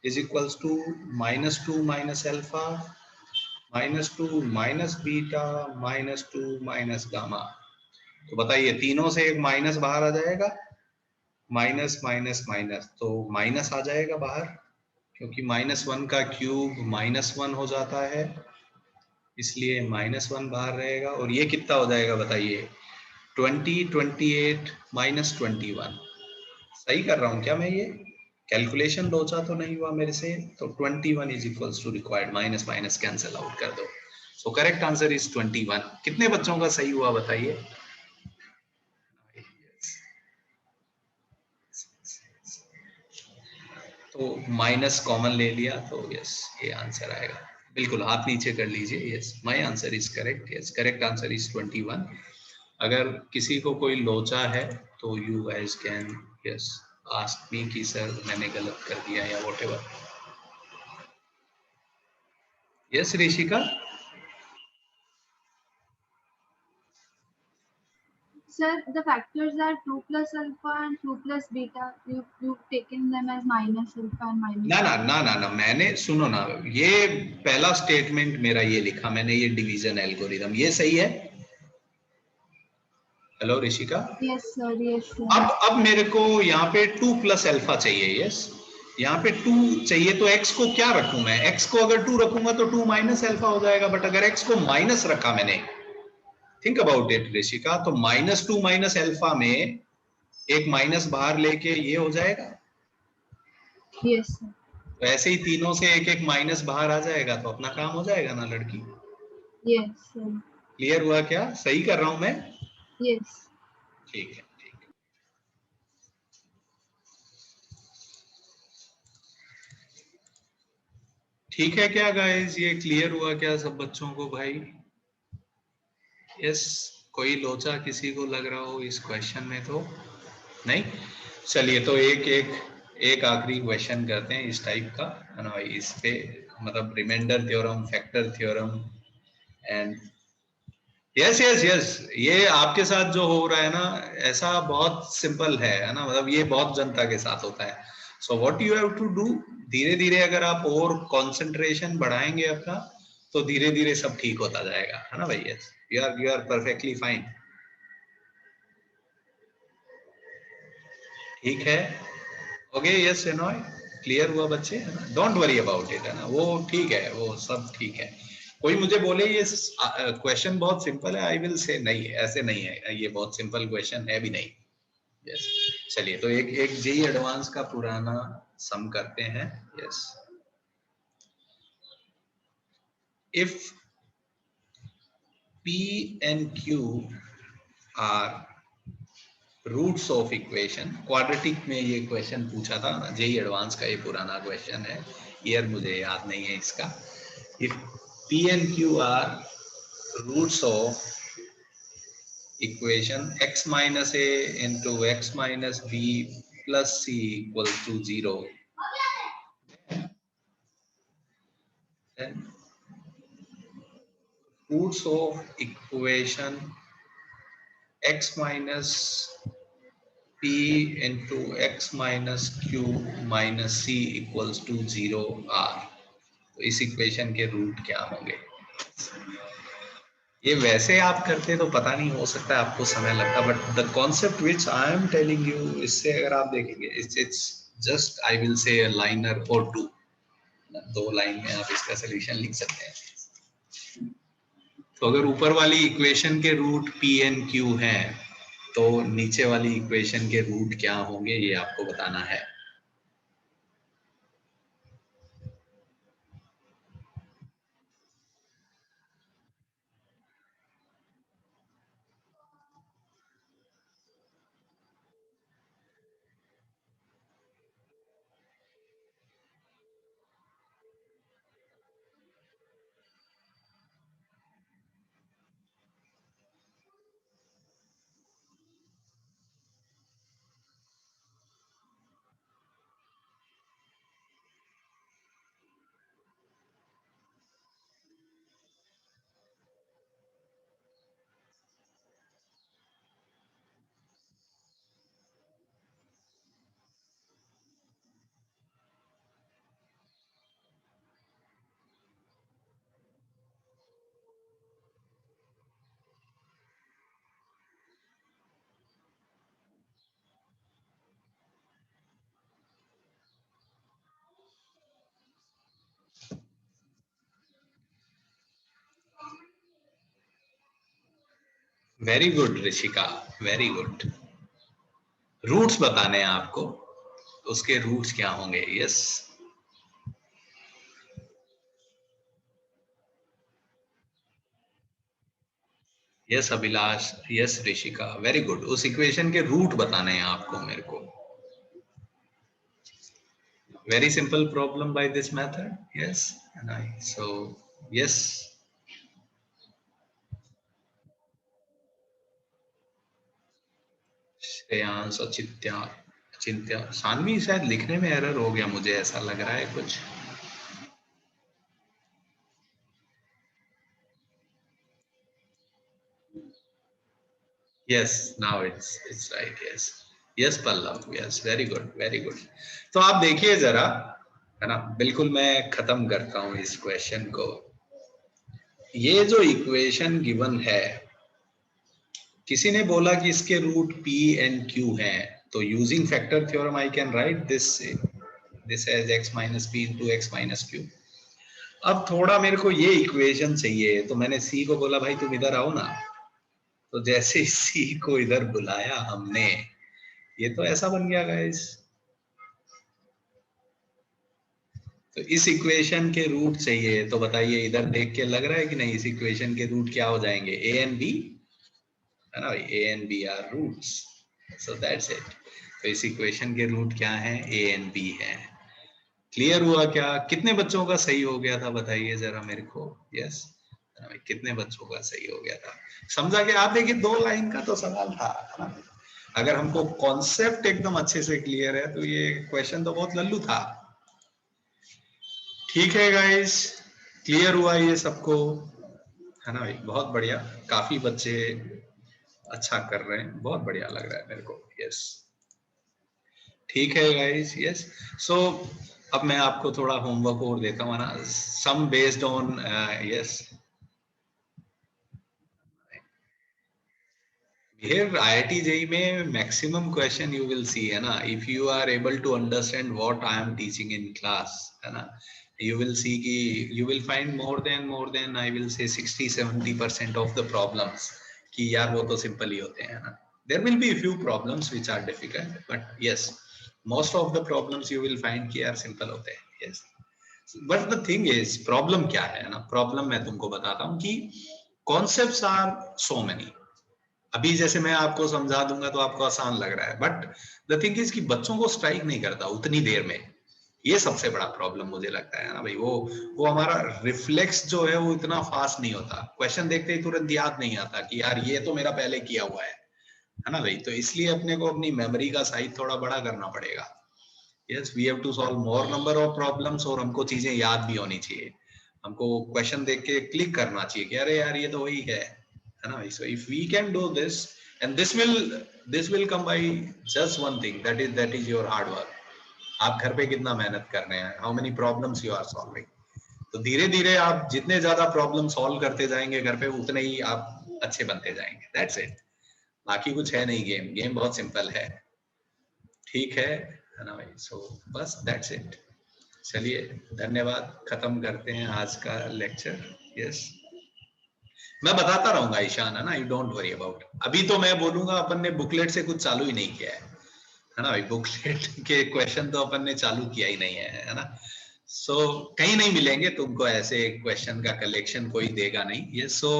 is equals to -2 minus alpha -2 minus beta -2 minus gamma. तो बताइए तीनों से एक माइनस बाहर आ जाएगा, माइनस माइनस माइनस, तो माइनस आ जाएगा बाहर, क्योंकि -1 का क्यूब -1 हो जाता है, इसलिए -1 बाहर रहेगा। और ये कितना हो जाएगा बताइए? 20, 28 -21। सही कर रहा हूं क्या मैं? ये कैलकुलेशन लोचा तो नहीं हुआ मेरे से? तो 21 is equals to required, minus minus cancel out कर दो। So correct answer is 21। कितने बच्चों का सही हुआ बताइए? तो माइनस कॉमन ले लिया तो यस ये आंसर आएगा। बिल्कुल हाथ नीचे कर लीजिए। Yes, my answer is correct. Yes, correct answer is 21। अगर किसी को कोई लोचा है तो you guys can yes ask me कि सर मैंने गलत कर दिया या whatever. Yes Rishika, Sir, the factors are 2 plus alpha and 2 plus beta. You've taken them as minus alpha and minus ना ना beta. ना ना ना मैंने सुनो ना, ये पहला स्टेटमेंट मेरा ये लिखा मैंने, ये डिवीजन एल्गोरिथम, ये सही है? Hello Rishika. Yes, sir. Yes, sir. अब मेरे को यहाँ पे 2 प्लस अल्फा चाहिए। यस, यहाँ पे 2 चाहिए, तो x को क्या रखूं मैं? x को अगर 2 रखूंगा तो 2 माइनस अल्फा हो जाएगा, बट अगर x को माइनस रखा मैंने, थिंक अबाउट इट ऋषिका, तो -2 माइनस अल्फा में एक माइनस बाहर लेके ये हो जाएगा। Yes, sir. तो ऐसे ही तीनों से एक एक माइनस बाहर आ जाएगा तो अपना काम हो जाएगा ना लड़की। Yes, sir. क्लियर हुआ क्या? सही कर रहा हूं मैं? Yes. ठीक है, ठीक है। ठीक है क्या गाइस, ये क्लियर हुआ क्या सब बच्चों को भाई? यस, कोई लोचा किसी को लग रहा हो इस क्वेश्चन में तो नहीं? चलिए तो एक आखिरी क्वेश्चन करते हैं इस टाइप का है ना भाई, इस पे मतलब remainder theorem, factor theorem and yes yes yes, ये आपके साथ जो हो रहा है ना, ऐसा बहुत सिंपल है ना, मतलब ये बहुत जनता के साथ होता है. So what you have to do, धीरे धीरे अगर आप और कंसंट्रेशन बढ़ाएंगे अपना, तो धीरे धीरे सब ठीक होता जाएगा, है ना भाई. Yes, you are perfectly fine. ठीक है, ओके. यस शेनॉय, क्लियर हुआ बच्चे, डोंट वरी अबाउट इट, है ना, वो ठीक है, वो सब ठीक है. कोई मुझे बोले ये क्वेश्चन बहुत सिंपल है, आई विल से नहीं, ऐसे नहीं है, ये बहुत सिंपल क्वेश्चन है भी नहीं. यस, चलिए तो एक जेई एडवांस का पुराना सम करते हैं. Yes, if P and Q are roots of equation, quadratic में ये क्वेश्चन पूछा था ना, जेई एडवांस का ये पुराना क्वेश्चन है, ईयर मुझे याद नहीं है इसका. If P and Q are roots of equation x minus a into x minus b plus c equal to 0, then roots of equation x minus p into x minus q minus c equals to 0 are. तो इस equation के root क्या होंगे? ये वैसे आप करते तो पता नहीं, हो सकता है आपको समय लगता, but the concept which I am telling you, इससे अगर आप देखेंगे, इट्स जस्ट आई विल से अ लाइनर और टू, 2 लाइन में आप इसका सॉल्यूशन लिख सकते हैं. तो अगर ऊपर वाली इक्वेशन के रूट पी एन क्यू हैं, तो नीचे वाली इक्वेशन के रूट क्या होंगे ये आपको बताना है. Very good Rishika, very good. Roots बताने हैं आपको, उसके रूट्स क्या होंगे. Yes, yes Abhilash, yes Rishika, very good. उस इक्वेशन के रूट बताने हैं आपको मेरे को. Very simple problem by this method. Yes, so yes, Shreyansh, Chintya, Sanvi, शायद लिखने में एरर हो गया, मुझे ऐसा लग रहा है कुछ. Yes, now it's right. Yes, yes Pallav, yes, very good, very good. तो आप देखिए जरा, है ना, बिल्कुल मैं खत्म करता हूं इस क्वेश्चन को. ये जो इक्वेशन गिवन है, किसी ने बोला कि इसके रूट p and q हैं, तो using factor theorem I can write this as x minus p into x minus q. अब थोड़ा मेरे को ये इक्वेशन चाहिए, तो मैंने c को बोला भाई तुम इधर आओ ना, तो जैसे c को इधर बुलाया हमने, ये तो ऐसा बन गया गाइस. तो इस इक्वेशन के रूट चाहिए, तो बताइए, इधर देख के लग रहा है कि नहीं, इस इक्वेशन के रूट क्या हो जाएंगे? a and b, है ना भाई, a and b are roots, so that's it. तो इस इक्वेशन के रूट क्या हैं? a and b हैं. क्लियर हुआ क्या? कितने बच्चों का सही हो गया था बताइए जरा मेरे को. यस, कितने बच्चों का सही हो गया था? समझा कि आप देखिए 2 लाइन का तो सवाल था, है ना. अगर हमको कॉन्सेप्ट एकदम अच्छे से क्लियर है, तो ये क्वेश्चन तो बहुत लल्लू था. ठीक है गाइस, क्लियर हुआ ये सबको, है ना भाई? बहुत बढ़िया, काफी बच्चे अच्छा कर रहे हैं, बहुत बढ़िया लग रहा है मेरे को। यस, ठीक है गाइस। यस, सो अब मैं आपको थोड़ा होमवर्क और देता हूँ ना, some based on yes here IIT JEE में maximum question you will see है ना, if you are able to understand what I am teaching in class, है ना, you will see कि you will find more than I will say 60-70% of the problems कि यार वो तो simple ही होते हैं ना. There will be a few problems which are difficult, but yes, most of the problems you will find कि यार simple होते हैं. Yes, but the thing is problem क्या है ना, problem मैं तुमको बताता हूँ कि concepts are so many. अभी जैसे मैं आपको समझा दूंगा तो आपको आसान लग रहा है, बट द थिंग इज कि बच्चों को स्ट्राइक नहीं करता उतनी देर में, ये सबसे बड़ा प्रॉब्लम मुझे लगता है ना भाई। वो हमारा रिफ्लेक्स जो है वो इतना फास्ट नहीं होता, क्वेश्चन देखते ही तुरंत याद नहीं आता कि यार ये तो मेरा पहले किया हुआ है ना भाई। तो इसलिए अपने को अपनी मेमोरी का साइज थोड़ा बड़ा करना पड़ेगा। Yes, we have to solve more number of problems, और हमको चीजें याद भी होनी चाहिए, हमको क्वेश्चन देख के क्लिक करना चाहिए कि अरे यार ये तो वही है ना। So if we can do this, and this will come by just one thing, that is your hard work. आप घर पे कितना मेहनत कर रहे हैं, how many problems you are solving. तो धीरे धीरे आप जितने ज्यादा प्रॉब्लम सॉल्व करते जाएंगे घर पे, उतने ही आप अच्छे बनते जाएंगे। That's it. बाकी कुछ है नहीं, गेम बहुत सिंपल है, ठीक है ना भाई। So बस that's it. चलिए धन्यवाद, खत्म करते हैं आज का लेक्चर। यस, मैं बताता रहूंगा ईशान, है ना, यू डोंट वरी अबाउट। अभी तो मैं बोलूंगा अपन ने बुकलेट से कुछ चालू ही नहीं किया है ना भाई, बुकलेट के क्वेश्चन तो अपन ने चालू किया ही नहीं है ना। सो कहीं नहीं मिलेंगे तुमको ऐसे क्वेश्चन का कलेक्शन, कोई देगा नहीं ये। So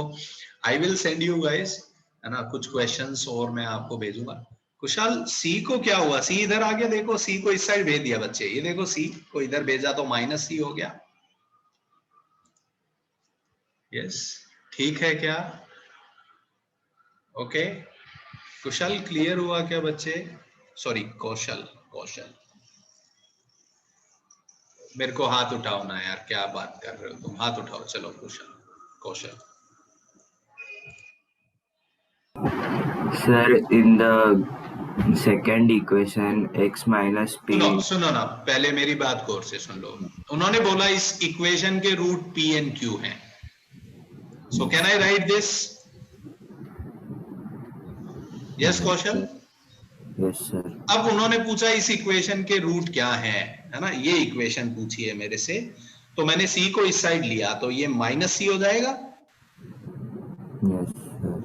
I will send you guys, है ना, कुछ क्वेश्चंस और मैं आपको भेजूंगा। कुशाल, सी को क्या हुआ? सी इधर आ गया, देखो सी को इस साइड भेज दिया बच्चे, ये देखो सी को इधर भेजा तो -C हो गया। यस, ठीक है क्या? ओके, कुशल क्लियर हुआ क्या बच्चे? सॉरी कौशल, मेरे को हाथ उठाओ ना यार, क्या बात कर रहे हो तुम, हाथ उठाओ। चलो Kaushal. Sir in the second equation x minus p। सुनो ना, पहले मेरी बात गौर से सुन लो। उन्होंने बोला इस इक्वेशन के रूट p and q हैं। So can I write this? Yes, Kaushal? Yes, sir. अब उन्होंने पूछा इस इक्वेशन के रूट क्या है ना, ये इक्वेशन पूछी है मेरे से, तो मैंने c को इस साइड लिया तो ये -C हो जाएगा। Yes, sir.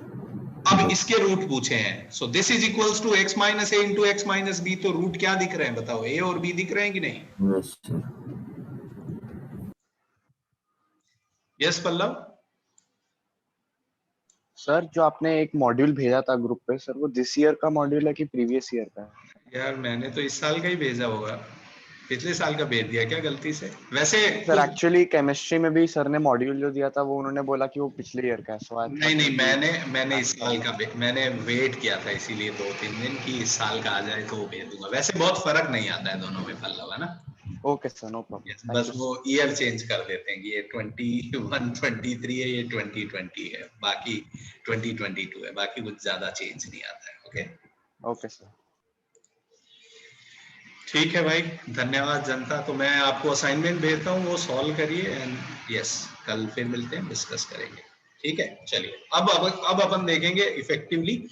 अब इसके रूट पूछे हैं, so this is equals to x minus a into x minus b। तो रूट क्या दिख रहे हैं बताओ, a और b दिख रहे हैं कि नहीं? Yes, sir. Yes Pallav? Sir जो आपने एक मॉड्यूल भेजा था ग्रुप पे, सर वो दिस ईयर का मॉड्यूल है कि प्रीवियस ईयर का है? यार मैंने तो इस साल का ही भेजा होगा, पिछले साल का भेज दिया क्या गलती से? वैसे सर एक्चुअली केमिस्ट्री में भी सर ने मॉड्यूल जो दिया था वो उन्होंने बोला कि वो पिछले ईयर का है। सो नहीं, मैंने इस साल का मैंने वेट किया था, इसीलिए 2-3 दिन की इस साल का आ जाए तो वो भेज दूंगा। वैसे बहुत फर्क नहीं आता है दोनों में पल्लव, है ना। Okay sir, no problem. बस वो ईयर चेंज कर देते हैं कि ये 21-23 है, ये 2020 है, बाकी 2022 है, बाकी कुछ ज्यादा चेंज नहीं आता है। ओके सर, ठीक है भाई, धन्यवाद जनता। तो मैं आपको असाइनमेंट भेजता हूँ, वो सॉल्व करिए एंड यस, कल फिर मिलते हैं, डिस्कस करेंगे। ठीक है, चलिए अब अपन देखेंगे इफेक्टिवली।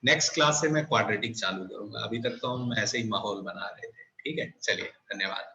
नेक्स्ट क्लास से मैं क्वाड्रेटिक चालू करूंगा, अभी तक तो हम ऐसे ही माहौल बना रहे थे। ठीक है, चलिए धन्यवाद।